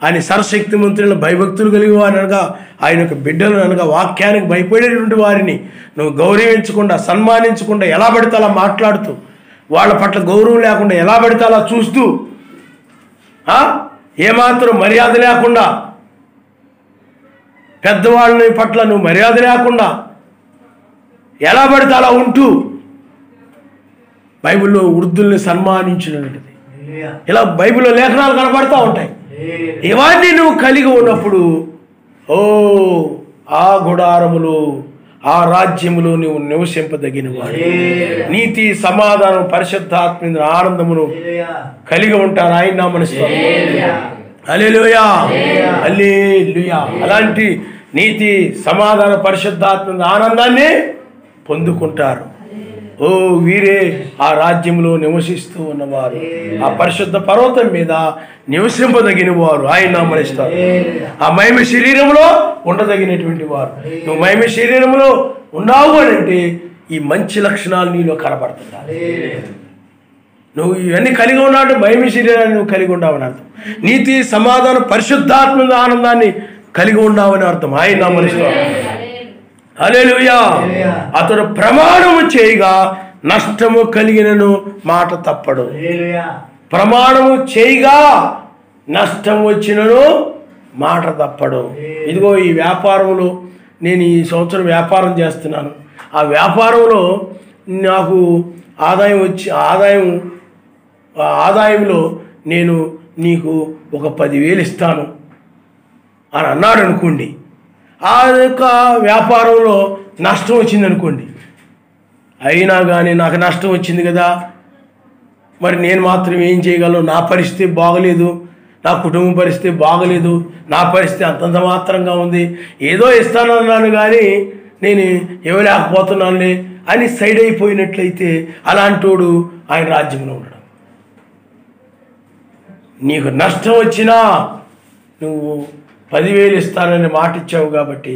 ఆయన సర్వశక్తిమంతులైన భయభక్తులు కలిగి వారు అనగా ఆయన యొక్క బిడ్డలు అనగా వాక్యానికి భయపడేటువంటి వారిని నువ్వు గౌరవించకుండా సన్మానించకుండా ఎలా పడితే అలా మాట్లాడుతూ వాళ్ళ పట్ల గౌరవం లేకుండా ఎలా పడితే అలా చూస్తూ ఏమాత్రం మర్యాద లేకుండా పెద్దవాళ్ళని పట్ల నువ్వు మర్యాద లేకుండా ఎలా పడితే అలా ఉంటూ బైబిల్లో వృద్ధుల్ని సన్మానించినటువంటిది ఇలా బైబిల్లో లేఖనాలు కనబడుతూ ఉంటాయి. ఇవన్నీ నువ్వు కలిగి ఉన్నప్పుడు ఆ గుడారములో ఆ రాజ్యములో నువ్వు నివసింపదగిన వాడు. నీతి సమాధానం పరిశుద్ధాత్మ ఆనందమును కలిగి ఉంటారు. ఆయన నా మనసులో హల్లెలూయా హల్లెలూయా. అలాంటి నీతి సమాధాన పరిశుద్ధాత్మ ఆనందాన్ని పొందుకుంటారు. వీరే ఆ రాజ్యంలో నివసిస్తూ ఉన్నవారు, ఆ పరిశుద్ధ పర్వతం మీద నివసింపదగిన వారు. ఆయన నామనిస్తారు. ఆ మహిమ శరీరంలో ఉండదగినటువంటి వారు. నువ్వు మహిమ శరీరంలో ఉన్నావు అని అంటే ఈ మంచి లక్షణాలు నీలో కనబడుతున్నాయి. నువ్వు ఇవన్నీ కలిగి ఉన్నావు, మహిమ శరీరాన్ని నువ్వు కలిగి ఉన్నావని అర్థం. నీతి సమాధానం పరిశుద్ధాత్మ ఆనందాన్ని కలిగి ఉన్నావని అర్థం. ఆయన నామనిస్తారు. హల్లెలూయా. అతడు ప్రమాణము చేయగా నష్టము కలిగినను మాట తప్పడు. ప్రమాణము చేయగా నష్టం వచ్చినను మాట తప్పడు. ఇదిగో ఈ వ్యాపారంలో నేను ఈ సంవత్సరం వ్యాపారం చేస్తున్నాను. ఆ వ్యాపారంలో నాకు ఆదాయంలో నేను నీకు ఒక 10,000 ఇస్తాను అని అన్నాడు అనుకోండి. ఆ యొక్క వ్యాపారంలో నష్టం వచ్చింది అనుకోండి. అయినా కానీ నాకు నష్టం వచ్చింది కదా, మరి నేను మాత్రం ఏం చేయగలను? నా పరిస్థితి బాగలేదు, నా కుటుంబ పరిస్థితి బాగలేదు, నా పరిస్థితి అంతంత మాత్రంగా ఉంది, ఏదో ఇస్తానన్నాను కానీ నేను ఇవ్వలేకపోతున్నానులే అని సైడ్ అయిపోయినట్లయితే అలాంటోడు ఆయన రాజ్యంలో ఉండడం. నీకు నష్టం వచ్చినా నువ్వు 10,000 ఇస్తానని మాట ఇచ్చావు కాబట్టి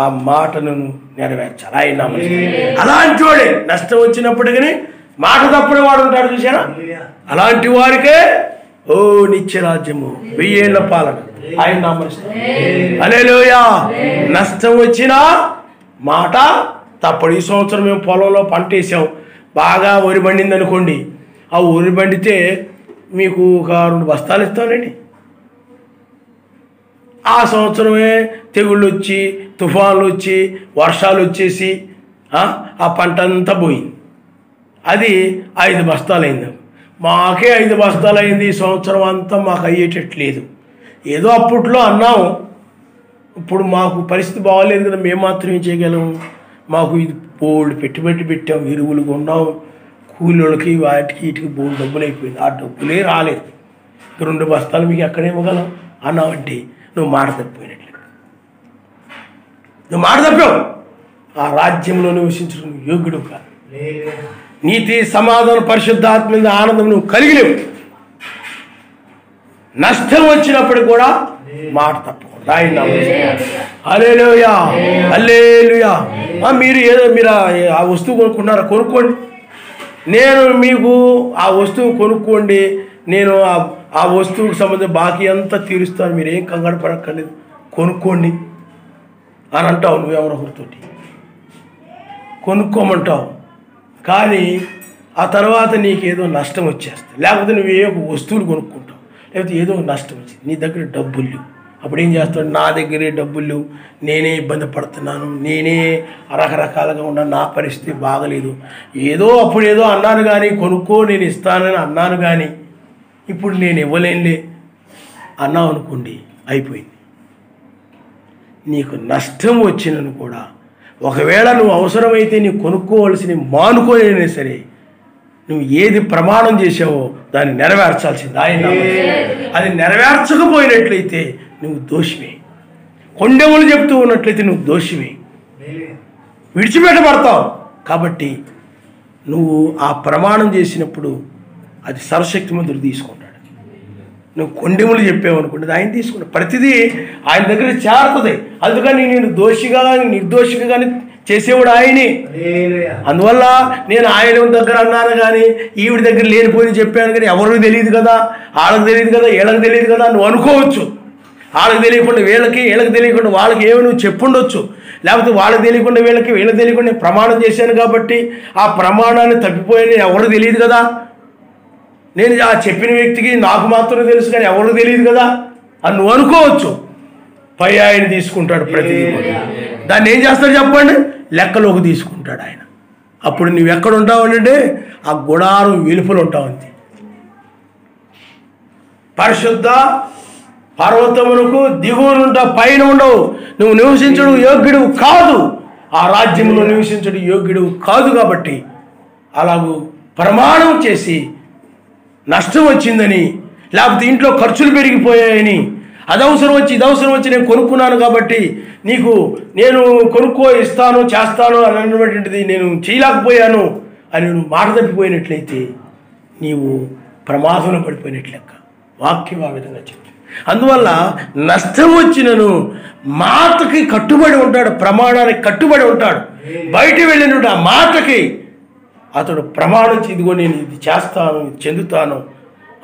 ఆ మాటను నెరవేర్చాలి. ఆయన అలాంటి వాడే నష్టం వచ్చినప్పటికీ మాట తప్పని వాడు ఉంటాడు. చూసారా? అలాంటి వారికే నిత్య రాజ్యము 1000 ఏళ్ల పాలన. ఆయన నామస్తం. హల్లెలూయా. నష్టం వచ్చినా మాట తప్పడు. ఈ సంవత్సరం మేము పొలంలో పంట వేసాం, బాగా వరి పండింది అనుకోండి. ఆ వరి పండితే మీకు ఒక 2 బస్తాలు ఇస్తానండి. ఆ సంవత్సరమే తెగుళ్ళు వచ్చి, తుఫాన్లు వచ్చి, వర్షాలు వచ్చేసి ఆ పంట అంతా పోయింది. అది 5 బస్తాలు అయింది. మాకే 5 బస్తాలు అయింది. ఈ సంవత్సరం అంతా మాకు అయ్యేటట్లేదు. ఏదో అప్పట్లో అన్నాము, ఇప్పుడు మాకు పరిస్థితి బాగోలేదు కదా, మేము మాత్రం ఏం చేయగలము? మాకు ఇది బోల్డ్ పెట్టుబడి పెట్టాం, ఎరువులు కొన్నాం, కూలీలకి వాటికి వీటికి బోల్డ్ డబ్బులు అయిపోయింది. ఆ డబ్బులే రాలేదు. 2 బస్తాలు మీకు ఎక్కడ ఇవ్వగలం అన్నావంటే నువ్వు మాట తప్పిపోయినట్లు. నువ్వు మాట తప్పావు. ఆ రాజ్యంలో నివసించడం యోగ్యుడు కాదు. నీతి సమాధానం పరిశుద్ధాత్మ ఆనందం నువ్వు కలిగిలేవు. నష్టం వచ్చినప్పుడు కూడా మాట తప్పకుండా. హల్లెలూయా హల్లెలూయా. మీరు ఆ వస్తువు కొనుక్కున్నారా? కొనుక్కోండి. నేను మీకు ఆ వస్తువు కొనుక్కోండి, నేను ఆ వస్తువుకు సంబంధించిన బాకీ అంతా తీరుస్తాను, మీరు ఏం కంగారు పడక్కర్లేదు, కొనుక్కోండి అని అంటావు. నువ్వెవరొకరితోటి కొనుక్కోమంటావు, కానీ ఆ తర్వాత నీకేదో నష్టం వచ్చేస్తుంది. లేకపోతే నువ్వు ఏ వస్తువులు కొనుక్కుంటావు, లేకపోతే ఏదో నష్టం వచ్చింది, నీ దగ్గర డబ్బులు లేవు, అప్పుడు ఏం చేస్తాడు, నా దగ్గరే డబ్బులు, నేనే ఇబ్బంది పడుతున్నాను, నేనే రకరకాలుగా ఉన్నాను, నా పరిస్థితి బాగలేదు, అప్పుడేదో అన్నాను కానీ కొనుక్కో నేను ఇస్తానని అన్నాను కానీ ఇప్పుడు నేను ఇవ్వలేనులే అన్నావు అనుకోండి, అయిపోయింది. నీకు నష్టం వచ్చినను కూడా ఒకవేళ నువ్వు అవసరమైతే నీవు కొనుక్కోవలసిన మానుకోలేనే సరే, నువ్వు ఏది ప్రమాణం చేసావో దాన్ని నెరవేర్చాల్సింది ఆయన. అది నెరవేర్చకపోయినట్లయితే నువ్వు దోషివే. కొండెములు చెప్తూ ఉన్నట్లయితే నువ్వు దోషివే, విడిచిపెట్టబడతావు. కాబట్టి నువ్వు ఆ ప్రమాణం చేసినప్పుడు అది సర్వశక్తిమంతుడు తీసుకుంటాడు. నువ్వు కొండెములు చెప్పావనుకుంటే ఆయన తీసుకుంటాడు. ప్రతిదీ ఆయన దగ్గర చేరుతుంది. అందుకని నేను దోషిగా కానీ నిర్దోషిగా కానీ చేసేవాడు ఆయనే. అందువల్ల నేను ఆయన దగ్గర అన్నాను కానీ ఈవిడ దగ్గర లేనిపోయి చెప్పాను కానీ ఎవరికి తెలియదు కదా, వాళ్ళకి తెలియదు కదా, వీళ్ళకి తెలియదు కదా నువ్వు అనుకోవచ్చు. వాళ్ళకి తెలియకుండా వీళ్ళకి, వీళ్ళకి తెలియకుండా వాళ్ళకి ఏమో నువ్వు చెప్పుండొచ్చు. లేకపోతే వాళ్ళకి తెలియకుండా వీళ్ళకి, వీళ్ళకి తెలియకుండా నేను ప్రమాణం చేశాను కాబట్టి ఆ ప్రమాణాన్ని తప్పిపోయి ఎవరికి తెలియదు కదా, నేను ఆ చెప్పిన వ్యక్తికి నాకు మాత్రమే తెలుసు కానీ ఎవరికి తెలియదు కదా అని నువ్వు అనుకోవచ్చు. పై ఆయన తీసుకుంటాడు ప్రతిదీ. దాన్ని ఏం చేస్తాడు చెప్పండి, లెక్కలోకి తీసుకుంటాడు ఆయన. అప్పుడు నువ్వు ఎక్కడ ఉంటావు అంటే ఆ గుడారం వెలుపల ఉంటావు. అంతే. పరిశుద్ధ పర్వతములకు దిగువనుంటా, పైన ఉండవు. నువ్వు నివసించడం యోగ్యుడు కాదు, ఆ రాజ్యంలో నివసించడం యోగ్యుడు కాదు. కాబట్టి అలాగూ ప్రమాణం చేసి నష్టం వచ్చిందని, లేకపోతే ఇంట్లో ఖర్చులు పెరిగిపోయాయని, అదవసరం వచ్చి ఇదవసరం వచ్చి నేను కొనుక్కున్నాను కాబట్టి నేను కొనుక్కో ఇస్తాను చేస్తాను అని అన్నటువంటిది నేను చేయలేకపోయాను అని నువ్వు మాట తప్పిపోయినట్లయితే నీవు ప్రమాదంలో పడిపోయినట్లు లెక్క. వాక్యం ఆ విధంగా చెప్తుంది. అందువల్ల నష్టం వచ్చినను మాటకి కట్టుబడి ఉంటాడు, ప్రమాణానికి కట్టుబడి ఉంటాడు. బయట వెళ్ళినట్టు ఆ మాటకి అతడు ప్రమాణం ఇదిగో నేను ఇది చేస్తాను, ఇది చెందుతాను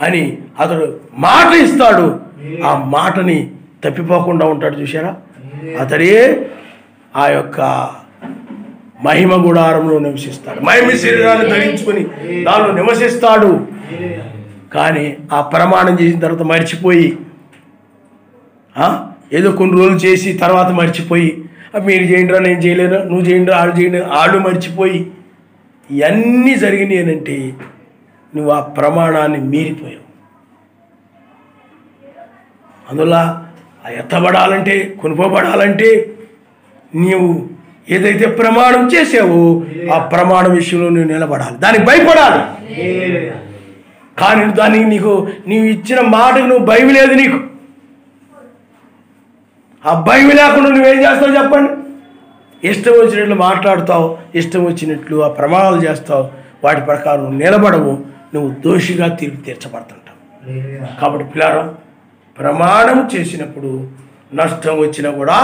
అని అతడు మాట ఇస్తాడు. ఆ మాటని తప్పిపోకుండా ఉంటాడు. చూసారా, అతడే ఆ యొక్క మహిమ గుడారంలో నివసిస్తాడు. మహిమ శరీరాన్ని ధరించుకొని దానిలో నివసిస్తాడు. కానీ ఆ ప్రమాణం చేసిన తర్వాత మర్చిపోయి, ఏదో కొన్ని రోజులు చేసి తర్వాత మర్చిపోయి, మీరు చేయండిరా నేను చేయలేను, నువ్వు చేయండి ఆడు చేయండి, ఆడు మర్చిపోయి ఇవన్నీ జరిగినాయి అంటే నువ్వు ఆ ప్రమాణాన్ని మీరిపోయావు. అందువల్ల ఆ ఎత్తబడాలంటే, కొనుక్కోబడాలంటే నీవు ఏదైతే ప్రమాణం చేసావో ఆ ప్రమాణ విషయంలో నువ్వు నిలబడాలి, దానికి భయపడాలి. కానీ దానికి నీవు ఇచ్చిన మాటకు నువ్వు భయం లేదు. నీకు ఆ భయం లేకుండా నువ్వేం చేస్తావు చెప్పండి? ఇష్టం వచ్చినట్లు మాట్లాడుతావు, ఇష్టం వచ్చినట్లు ఆ ప్రమాణాలు చేస్తావు, వాటి ప్రకారం నిలబడవు, నువ్వు దోషిగా తీర్పు తీర్చబడుతుంటావు. కాబట్టి పిల్లారా, ప్రమాణం చేసినప్పుడు నష్టం వచ్చినా కూడా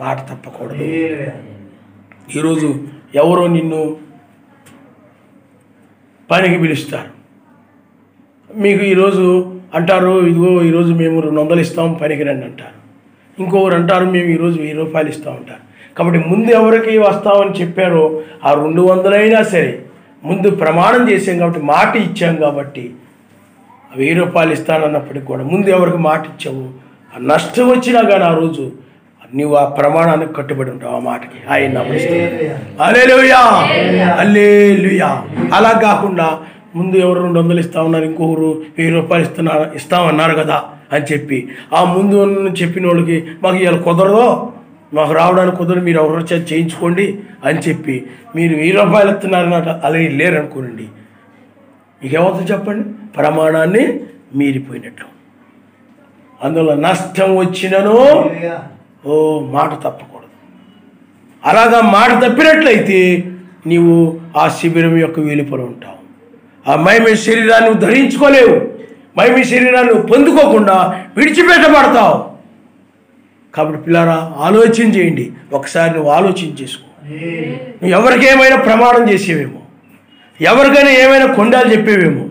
మాట తప్పకూడదు. ఈరోజు ఎవరో నిన్ను పనికి పిలుస్తారు, మీకు ఈరోజు అంటారు ఇదిగో ఈరోజు మేము 200 ఇస్తాం పనికి రండి అంటారు. ఇంకొకరు అంటారు మేము ఈరోజు 1000 రూపాయలు ఇస్తాం అంటారు. కాబట్టి ముందు ఎవరికి వస్తామని చెప్పారో ఆ 200 అయినా సరే ముందు ప్రమాణం చేసాం కాబట్టి, మాట ఇచ్చాం కాబట్టి 1000 రూపాయలు ఇస్తానన్నప్పటికి కూడా ముందు ఎవరికి మాట ఇచ్చావు, ఆ నష్టం వచ్చినా కానీ ఆ రోజు నువ్వు ఆ ప్రమాణానికి కట్టుబడి ఉంటావు. ఆ మాటకి ఆయన హల్లెలూయా హల్లెలూయా. అలా కాకుండా ముందు ఎవరు 200 ఇస్తా ఉన్నారు, ఇంకొకరు 1000 రూపాయలు ఇస్తామన్నారు కదా అని చెప్పి ఆ ముందు చెప్పిన వాళ్ళకి మాకు ఇవాళ కుదరదో, మాకు రావడానికి కుదరదు, మీరు ఎవరు చేయించుకోండి అని చెప్పి మీరు 1000 రూపాయలు ఇస్తున్నారన్నట అలాగే లేరనుకోనండి, మీకేమవుతుంది చెప్పండి? ప్రమాణాన్ని మీరిపోయినట్లు. అందువల్ల నష్టం వచ్చినను మాట తప్పకూడదు. అలాగా మాట తప్పినట్లయితే నీవు ఆ శిబిరం యొక్క వెలుపల ఉంటావు. ఆ మహిమ శరీరాన్ని ధరించుకోలేవు, మహిమ శరీరాన్ని పొందుకోకుండా విడిచిపెట్టబడతావు. కాబట్టి పిల్లారా, ఆలోచన చేయండి. ఒకసారి నువ్వు ఆలోచన చేసుకో. నువ్వు ఎవరికేమైనా ప్రమాణం చేసేవేమో, ఎవరికైనా ఏమైనా కొండాలు చెప్పేవేమో,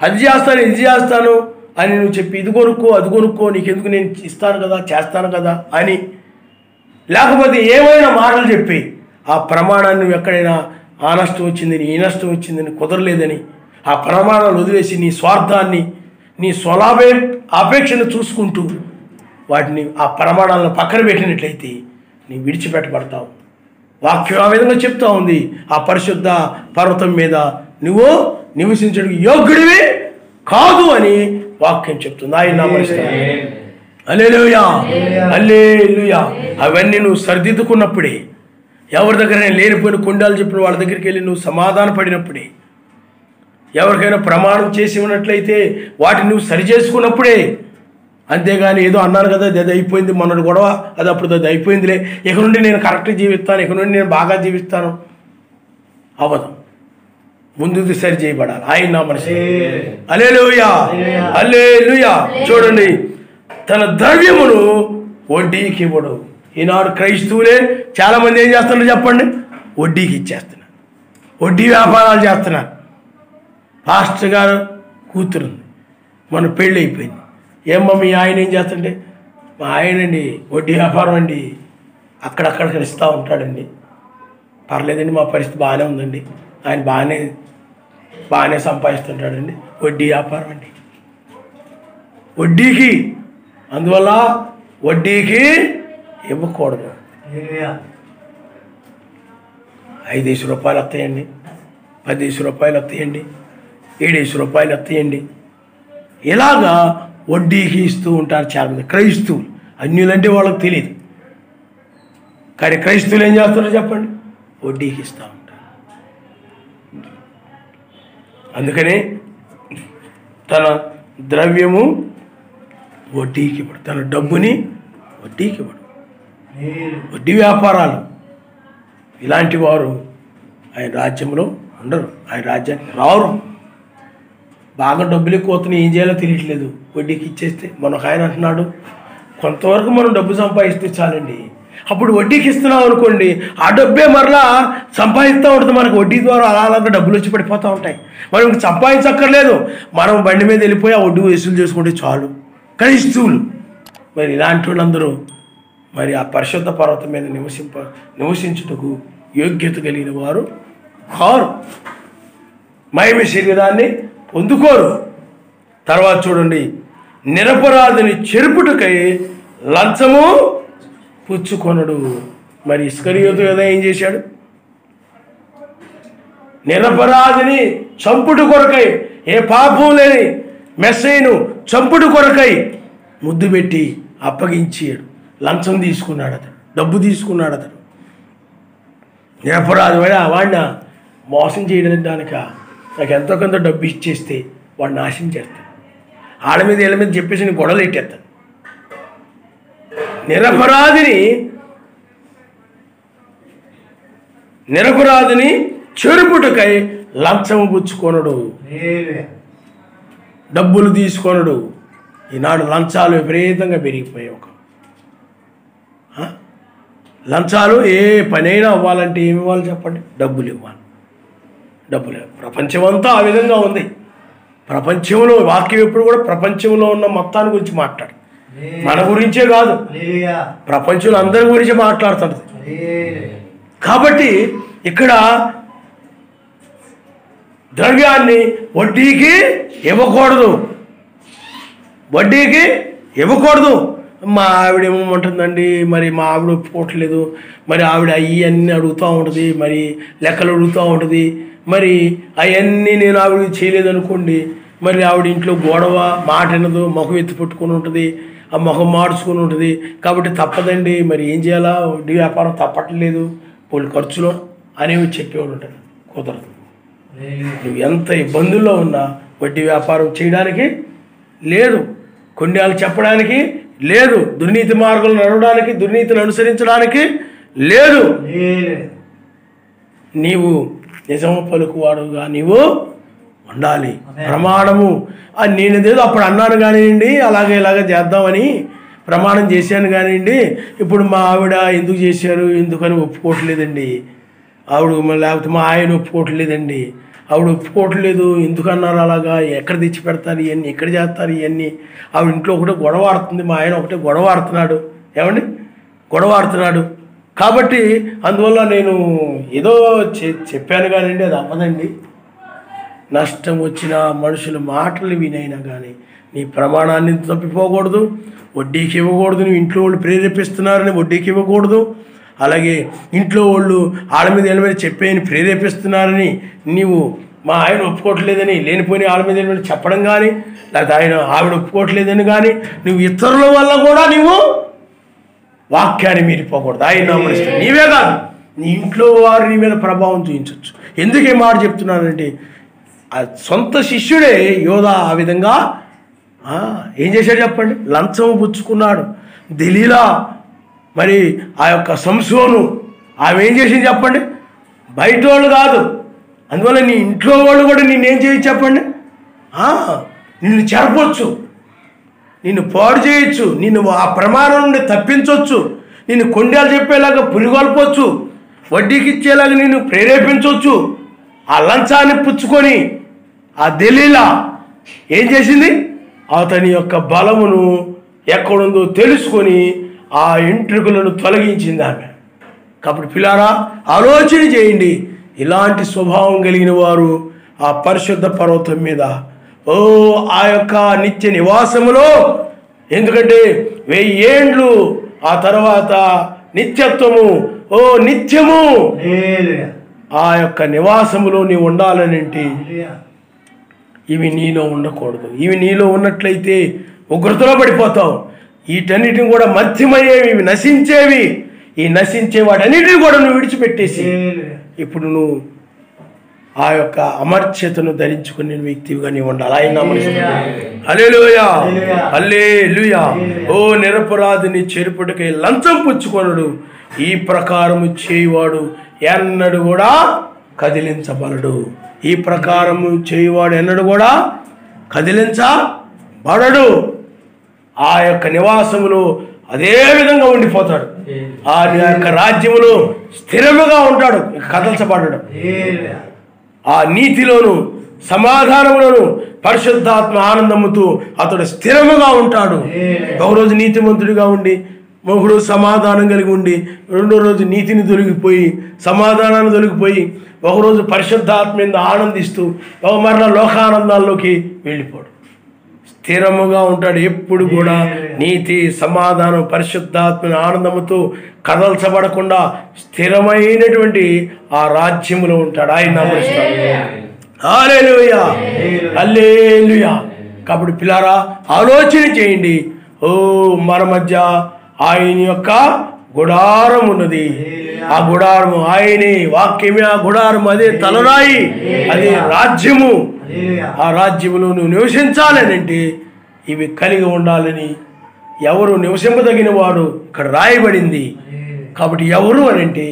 అది చేస్తాను ఇది చేస్తాను అని నువ్వు చెప్పి ఇది కొనుక్కో అది కొనుక్కో, నీకెందుకు నేను ఇస్తాను కదా చేస్తాను కదా అని, లేకపోతే ఏమైనా మాటలు చెప్పి ఆ ప్రమాణాన్ని నువ్వు ఎక్కడైనా ఆ నష్టం వచ్చిందని ఈ నష్టం వచ్చిందని కుదరలేదని ఆ ప్రమాణాలు వదిలేసి నీ స్వార్థాన్ని నీ స్వలాభే అపేక్షను చూసుకుంటూ వాటిని ఆ ప్రమాణాలను పక్కన పెట్టినట్లయితే నీవు విడిచిపెట్టబడతావు. వాక్యం ఆ విధంగా చెప్తా ఉంది. ఆ పరిశుద్ధ పర్వతం మీద నువ్వు నివసించడం యోగ్యుడివి కాదు అని వాక్యం చెప్తుంది. ఆయన నామమున హల్లెలూయా, హల్లెలూయా. అవన్నీ నువ్వు సరిదిద్దుకున్నప్పుడే, ఎవరి దగ్గర లేనిపోయిన కుండాలు చెప్పిన వాళ్ళ దగ్గరికి వెళ్ళి నువ్వు సమాధాన పడినప్పుడే, ఎవరికైనా ప్రమాణం చేసి ఉన్నట్లయితే వాటిని నువ్వు సరి చేసుకున్నప్పుడే. అంతేగాని ఏదో అన్నాను కదా అది అయిపోయింది మొన్నటి గొడవ, అది అప్పుడు అది అయిపోయిందిలే, ఇక నుండి నేను కరెక్ట్గా జీవిస్తాను, ఇక నుండి నేను బాగా జీవిస్తాను, అవ్వదు. ముందుది సరి చేయబడాలి. ఆయన నా మనసు హల్లెలూయా, హల్లెలూయా. చూడండి, తన ద్రవ్యమును వడ్డీకి ఇవ్వడు. ఈనాడు క్రైస్తవులే చాలామంది ఏం చేస్తున్నారు చెప్పండి? వడ్డీకి ఇచ్చేస్తున్నారు, వడ్డీ వ్యాపారాలు చేస్తున్నారు. పాస్టర్ గారు కూతురుంది, మన పెళ్ళి అయిపోయింది. ఏమ్మా మీ ఆయన ఏం చేస్తుంటే? మా ఆయనండి వడ్డీ వ్యాపారం అండి, అక్కడక్కడ ఇస్తూ ఉంటాడండి. పర్లేదండి, మా పరిస్థితి బాగానే ఉందండి, ఆయన బాగానే సంపాదిస్తుంటాడండి. వడ్డీ వ్యాపారం అండి, వడ్డీకి. అందువల్ల వడ్డీకి ఇవ్వకూడదు. 5 రూపాయలు వస్తాయండి, 10 రూపాయలు వస్తాయండి, 7 రూపాయలు వస్తాయండి. ఇలాగా వడ్డీకి ఇస్తూ ఉంటారు చాలామంది క్రైస్తవులు. అన్యులంటే వాళ్ళకి తెలియదు, కానీ క్రైస్తవులు ఏం చేస్తారో చెప్పండి? వడ్డీకి ఇస్తూ ఉంటారు. అందుకనే తన ద్రవ్యము వడ్డీకి ఇవ్వడు, తన డబ్బుని వడ్డీకి ఇవ్వడు. వడ్డీ వ్యాపారాలు ఇలాంటి వారు ఆయన రాజ్యంలో ఉండరు, ఆయన రాజ్యానికి రారు. బాగా డబ్బులు ఎక్కువ అవుతున్నాయి, ఏం చేయాలో తెలియట్లేదు, వడ్డీకి ఇచ్చేస్తే. మనకు ఆయన అంటున్నాడు, కొంతవరకు మనం డబ్బు సంపాదిస్తే చాలండి. అప్పుడు వడ్డీకి ఇస్తున్నాం అనుకోండి, ఆ డబ్బే మరలా సంపాదిస్తూ ఉంటుంది. మనకు వడ్డీ ద్వారా అలాగా డబ్బులు వచ్చి పడిపోతూ ఉంటాయి. మనం సంపాదించక్కర్లేదు, మనం బండి మీద వెళ్ళిపోయి ఆ వడ్డీ వసూలు చేసుకుంటే చాలు. క్రైస్తవులు మరి ఇలాంటి వాళ్ళందరూ మరి ఆ పరిశుద్ధ పర్వతం మీద నివసించుటకు యోగ్యత కలిగిన వారు కారు, మహిమ శరీరాన్ని పొందుకోరు. తర్వాత చూడండి, నిరపరాధిని చెరుపుటకై లంచము పుచ్చుకొనడు. మరి ఇస్కరియోతు కదా ఏం చేశాడు? నిరపరాధిని చంపుడు కొరకై, ఏ పాపం లేని మెస్సయ్యను చంపుడు కొరకై ముద్దు పెట్టి అప్పగించాడు. లంచం తీసుకున్నాడు అతడు, డబ్బు తీసుకున్నాడు అతడు. నిరపరాధి వాడిని మోసం చేయడానిక నాకు ఎంతో కొంత డబ్బు ఇచ్చేస్తే వాడు నాశనం చేస్తాడు. ఆడ మీద వీళ్ళ మీద చెప్పేసి నేను గొడవలు ఎట్టేస్తాను. నిరపరాధిని చెరుపుటకై లంచము పుచ్చుకొనడు, డబ్బులు తీసుకొనడు. ఈనాడు లంచాలు విపరీతంగా పెరిగిపోయాయి. లంచాలు ఏ పనైనా అవ్వాలంటే ఏమి ఇవ్వాలి చెప్పండి? డబ్బులు ఇవ్వాలి, డబ్బులు. ప్రపంచమంతా ఆ విధంగా ఉంది. ప్రపంచంలో వాక్యం ఎప్పుడు కూడా ప్రపంచంలో ఉన్న మొత్తాన్ని గురించి మాట్లాడు, మన గురించే కాదు, ప్రపంచంలో అందరి గురించి మాట్లాడుతుంది. కాబట్టి ఇక్కడ ద్రవ్యాన్ని వడ్డీకి ఇవ్వకూడదు, వడ్డీకి ఇవ్వకూడదు. మా ఆవిడ ఏమంటుందండి, మరి మా ఆవిడ ఒప్పుకోవట్లేదు, మరి ఆవిడ అన్నీ అడుగుతూ ఉంటుంది, మరి లెక్కలు అడుగుతూ ఉంటుంది, మరి అవన్నీ నేను ఆవిడ చేయలేదు అనుకోండి, మరి ఆవిడ ఇంట్లో గొడవ, మాట వినదు, ముఖం ఎత్తి పెట్టుకుని ఉంటుంది, ఆ ముఖం మార్చుకుని ఉంటుంది. కాబట్టి తప్పదండి, మరి ఏం చేయాలా, వడ్డీ వ్యాపారం తప్పట్లేదు, వాళ్ళు ఖర్చులో అనేవి చెప్పేవాడు ఉంటాడు. కుదరదు. నువ్వు ఎంత ఇబ్బందుల్లో ఉన్నా వడ్డీ వ్యాపారం చేయడానికి లేదు, కొన్యాలు చెప్పడానికి లేదు, దుర్నీతి మార్గంలో నడవడానికి, దుర్నీతిని అనుసరించడానికి లేదు. నీవు నిజము పలుకువాడుగా నీవు ఉండాలి. ప్రమాణము నేనేదేదో అప్పుడు అన్నాను కానివ్వండి, అలాగే ఇలాగ చేద్దామని ప్రమాణం చేశాను కానివ్వండి, ఇప్పుడు మా ఆవిడ ఎందుకు చేశారు, ఎందుకని ఒప్పుకోవట్లేదండి, ఆవిడ లేకపోతే మా ఆయన ఒప్పుకోవట్లేదండి, ఆవిడ ఒప్పుకోవట్లేదు, ఎందుకన్నారు అలాగా, ఎక్కడ తెచ్చి పెడతారు ఇవన్నీ, ఎక్కడ చేస్తారు ఇవన్నీ, ఆవిడ ఇంట్లో ఒకటే గొడవ ఆడుతుంది, మా ఆయన ఒకటే గొడవ ఆడుతున్నాడు, ఏమండి గొడవ ఆడుతున్నాడు. కాబట్టి అందువల్ల నేను ఏదో చెప్పాను కానివ్వండి, అది అవ్వదండి, నష్టం వచ్చినా మనుషుల మాటలు వినైనా కానీ నీ ప్రమాణాన్ని తప్పిపోకూడదు. వడ్డీకి ఇవ్వకూడదు. నువ్వు ఇంట్లో వాళ్ళు ప్రేరేపిస్తున్నారని వడ్డీకి ఇవ్వకూడదు. అలాగే ఇంట్లో వాళ్ళు వాళ్ళ మీద వీళ్ళ మీద చెప్పేయని ప్రేరేపిస్తున్నారని నీవు మా ఆయన ఒప్పుకోవట్లేదని లేనిపోయిన వాళ్ళ మీద వీళ్ళ మీద చెప్పడం కానీ, లేకపోతే ఆవిడ ఒప్పుకోవట్లేదని కానీ నువ్వు ఇతరుల వల్ల కూడా నువ్వు వాక్యాన్ని మీరిపోకూడదు. ఆయన నమ్మరిస్తాడు. నీవే కాదు, నీ ఇంట్లో వారు నీ మీద ప్రభావం చూపించవచ్చు. ఎందుకు ఈ మాట చెప్తున్నానంటే ఆ సొంత శిష్యుడే యోధా ఆ విధంగా ఏం చేశాడు చెప్పండి? లంచం పుచ్చుకున్నాడు. దెలీలా మరి ఆ యొక్క సంసోను ఆమె ఏం చేసింది చెప్పండి? బయట వాళ్ళు కాదు, అందువల్ల నీ ఇంట్లో వాళ్ళు కూడా నిన్నేం చేయొచ్చు చెప్పండి? నిన్ను చెరపొచ్చు, నిన్ను పాడు చేయొచ్చు, నిన్ను ఆ ప్రమాదం నుండి తప్పించవచ్చు, నిన్ను కొండలు చెప్పేలాగా పురిగొల్పొచ్చు, వడ్డీకి ఇచ్చేలాగా నిన్ను ప్రేరేపించవచ్చు. ఆ లంచాన్ని పుచ్చుకొని ఆ దెలీలా ఏం చేసింది? అతని యొక్క బలమును ఎక్కడుందో తెలుసుకొని ఆ ఎంట్రుకలను తొలగించింది ఆమె. కాబట్టి పిల్లారా, ఆలోచన చేయండి. ఇలాంటి స్వభావం కలిగిన వారు ఆ పరిశుద్ధ పర్వతం మీద ఆ యొక్క నిత్య నివాసములో, ఎందుకంటే 1000 ఏండ్లు ఆ తర్వాత నిత్యత్వము నిత్యము ఆ యొక్క నివాసములో నీవు ఉండాలనంటే ఇవి నీలో ఉండకూడదు. ఇవి నీలో ఉన్నట్లయితే ఉగ్రతలో పడిపోతావు. వీటన్నిటిని కూడా మధ్యమయ్యేవి, ఇవి నశించేవి. ఈ నశించే వాటన్నిటిని కూడా నువ్వు విడిచిపెట్టేసి ఇప్పుడు నువ్వు ఆ యొక్క అమర్త్యతను ధరించుకునే వ్యక్తిగా నీవు ఉండాలి. ఆయన హల్లెలూయా, హల్లెలూయా. నిరపరాధిని చెరుపుటకై లంచం పుచ్చుకొనడు, ఈ ప్రకారము చేయువాడు ఎన్నడు కూడా కదిలించబడడు. ఈ ప్రకారము చేయువాడు ఎన్నడు కూడా కదిలించబడడు. ఆ యొక్క నివాసములో అదే విధంగా ఉండిపోతాడు. ఆ యొక్క రాజ్యములో స్థిరముగా ఉంటాడు, కదల్చబడడం. ఆ నీతిలోను సమాధానములోను పరిశుద్ధాత్మ ఆనందముతో అతడు స్థిరముగా ఉంటాడు. ఒకరోజు నీతిమంతుడిగా ఉండి, ఒకరోజు సమాధానం కలిగి ఉండి, రెండో రోజు నీతిని తొలగిపోయి సమాధానాన్ని తొలగిపోయి, ఒకరోజు పరిశుద్ధాత్మ మీద ఆనందిస్తూ మరలా లోకానందాల్లోకి వెళ్ళిపోడు. స్థిరముగా ఉంటాడు. ఎప్పుడు కూడా నీతి సమాధానం పరిశుద్ధాత్మ ఆనందముతో కదల్చబడకుండా స్థిరమైనటువంటి ఆ రాజ్యములో ఉంటాడు. ఆయన నమస్కారం. హల్లెలూయా, హల్లెలూయా. కాబట్టి పిల్లారా, ఆలోచన చేయండి. మన మధ్య ఆయన యొక్క గుడారం ఉన్నది. ఆ గుడారము ఆయనే, వాక్యమే ఆ గుడారం, అదే తలరాయి, అదే రాజ్యము. ఆ రాజ్యములో నువ్వు నివసించాలనంటే ఇవి కలిగి ఉండాలని ఎవరు నివసింపదగిన వాడు ఇక్కడ రాయబడింది. కాబట్టి ఎవరు అనంటే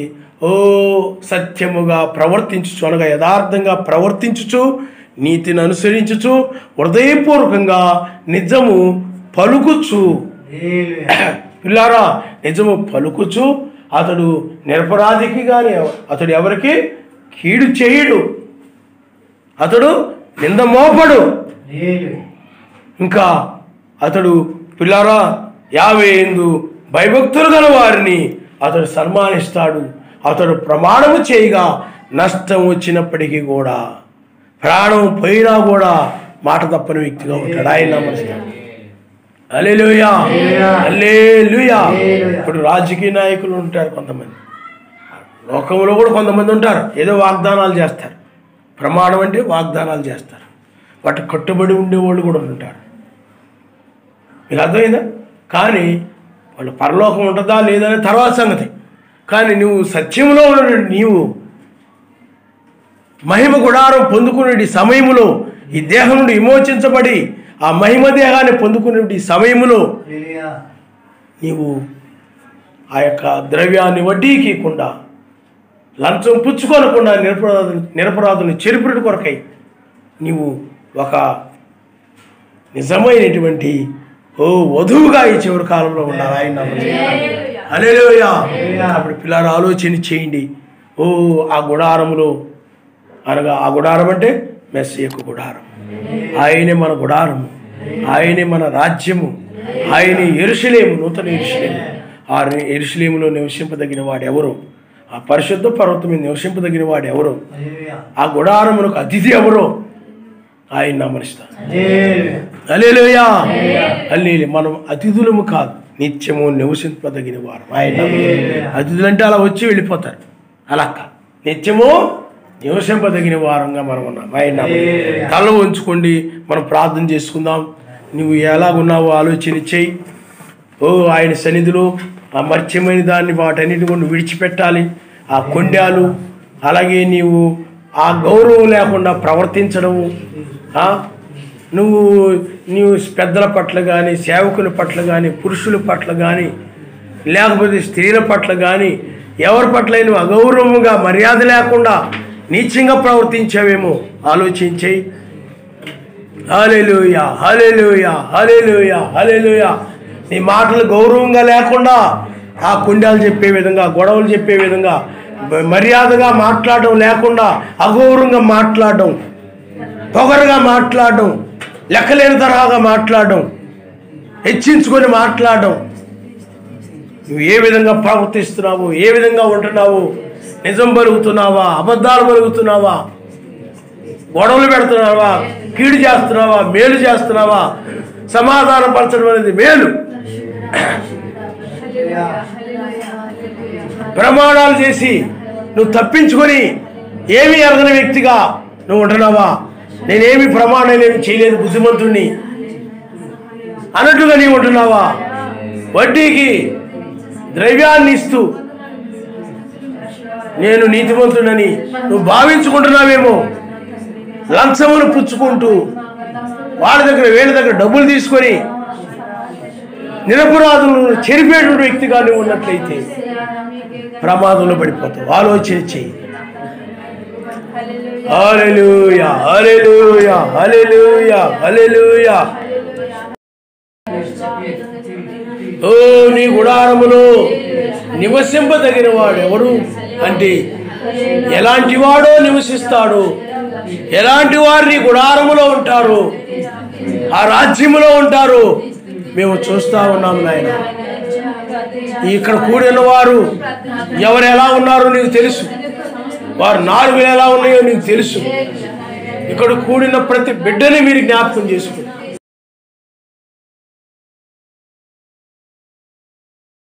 సత్యముగా ప్రవర్తించుచు, అనగా యథార్థంగా ప్రవర్తించుచు, నీతిని అనుసరించుచు, హృదయపూర్వకంగా నిజము పలుకుచు. పిల్లారా, నిజము పలుకుచు అతడు నిరపరాధికి కానీ అతడు ఎవరికి కీడు చేయడు, అతడు నింద మోపడు. ఇంకా అతడు పిల్లారా 50 భయభక్తులు గల వారిని అతడు సన్మానిస్తాడు. అతడు ప్రమాణము చేయగా నష్టం వచ్చినప్పటికీ కూడా, ప్రాణం పోయినా కూడా మాట తప్పని వ్యక్తిగా ఉంటాడు. ఆయన నమస్కారం. హల్లెలూయా, హల్లెలూయా. ఇప్పుడు రాజకీయ నాయకులు ఉంటారు కొంతమంది, లోకంలో కూడా కొంతమంది ఉంటారు. ఏదో వాగ్దానాలు చేస్తారు. ప్రమాణం అంటే వాగ్దానాలు చేస్తారు. వాటి కట్టుబడి ఉండేవాళ్ళు కూడా ఉంటారు. మీకు అర్థమైందా? కానీ వాళ్ళు పరలోకం ఉంటుందా లేదనే తర్వాత సంగతి. కానీ నువ్వు సత్యంలో ఉన్నటువంటి నీవు మహిమ గుడారం పొందుకునే సమయములో, ఈ దేహం నుండి విమోచించబడి ఆ మహిమ దేహాన్ని పొందుకునే సమయములో నీవు ఆ యొక్క ద్రవ్యాన్ని వడ్డీకి ఇవ్వకుండా, లంచం పుచ్చుకోనకుండా నిరపరాధుని చెరుపుడు కొరకై నీవు ఒక నిజమైనటువంటి వధువుగా ఈ చివరి కాలంలో ఉండాలి. ఆయన హల్లెలూయా. అప్పుడు పిల్లలు ఆలోచన చేయండి. ఆ గుడారములో, అనగా ఆ గుడారం అంటే మెస్సీయకు గుడారం. ఆయనే మన గుడారము, ఆయనే మన రాజ్యము, ఆయనే యెరూషలేము, నూతన యెరూషలేము. ఆ యెరూషలేములో నివసింపదగిన వాడు ఎవరు? ఆ పరిశుద్ధ పర్వతం మీద నివసింపదగిన వాడు ఎవరు? ఆ గుడారములకు అతిథి ఎవరో? ఆయన నమనిస్తాడు. హల్లెలూయా. హల్లెలూయా. మనం అతిథులము కాదు, నిత్యము నివసింపదగిన వారు. ఆయన అతిథులు అంటే అలా వచ్చి వెళ్ళిపోతారు, అలా కాదు, నిత్యము నివసింపదగిన వారంగా మనం ఉన్నాం. ఆయన తల ఉంచుకోండి, మనం ప్రార్థన చేసుకుందాం. నువ్వు ఎలాగున్నావో ఆలోచన చేయి. ఆయన సన్నిధిలో ఆ మర్చిమైన దాన్ని వాటన్నిటి కూడా విడిచిపెట్టాలి. ఆ కొండాలు, అలాగే నీవు ఆ గౌరవం లేకుండా ప్రవర్తించడము, నీవు పెద్దల పట్ల కానీ, సేవకుల పట్ల కానీ, పురుషుల పట్ల కానీ, లేకపోతే స్త్రీల పట్ల కానీ, ఎవరి పట్ల నువ్వు అగౌరవముగా, మర్యాద లేకుండా నీచంగా ప్రవర్తించావేమో ఆలోచించేయి. హల్లెలూయా, హల్లెలూయా, హల్లెలూయా, హల్లెలూయా. నీ మాటలు గౌరవంగా లేకుండా ఆ కుండాలు చెప్పే విధంగా, గొడవలు చెప్పే విధంగా, మర్యాదగా మాట్లాడడం లేకుండా అగౌరవంగా మాట్లాడడం, పొగరుగా మాట్లాడడం, లెక్కలేని తరహాగా మాట్లాడడం, హెచ్చించుకొని మాట్లాడడం, నువ్వు ఏ విధంగా ప్రవర్తిస్తున్నావు, ఏ విధంగా ఉంటున్నావు, నిజం పలుకుతున్నావా, అబద్ధాలు పలుకుతున్నావా, గొడవలు పెడుతున్నావా, కీడు చేస్తున్నావా, మేలు చేస్తున్నావా? సమాధానం పరచడం అనేది మేలు. ప్రమాణాలు చేసి నువ్వు తప్పించుకొని ఏమీ ఎరగని వ్యక్తిగా నువ్వు ఉంటున్నావా? నేనేమి ప్రమాణాలు ఏమి చేయలేదు, బుద్ధిమంతుణ్ణి అన్నట్టుగా నీవు ఉంటున్నావా? వడ్డీకి ద్రవ్యాన్ని ఇస్తూ నేను నీతిమంతుడని నువ్వు భావించుకుంటున్నావేమో. లంచమును పుచ్చుకుంటూ వాళ్ళ దగ్గర వీళ్ళ దగ్గర డబ్బులు తీసుకొని నిరపరాధులను చెరిపేటువంటి వ్యక్తిగా నువ్వు ఉన్నట్లయితే ప్రమాదంలో పడిపోతావు. ఆలోచన చెయ్యి. హల్లెలూయా, హల్లెలూయా, హల్లెలూయా, హల్లెలూయా. ఓ నీ గుడారములో నివసింపదగిన వాడు ఎవడు అంటే ఎలాంటి వాడో నివసిస్తాడు, ఎలాంటి వారు నీ గుడారములో ఉంటారు, ఆ రాజ్యములో ఉంటారు. మేము చూస్తూ ఉన్నాం నాయన. ఇక్కడ కూడిన వారు ఎవరు ఎలా ఉన్నారో నీకు తెలుసు, వారు నాలుగులు ఎలా ఉన్నాయో నీకు తెలుసు. ఇక్కడ కూడిన ప్రతి బిడ్డని మీరు జ్ఞాపకం చేసుకోండి.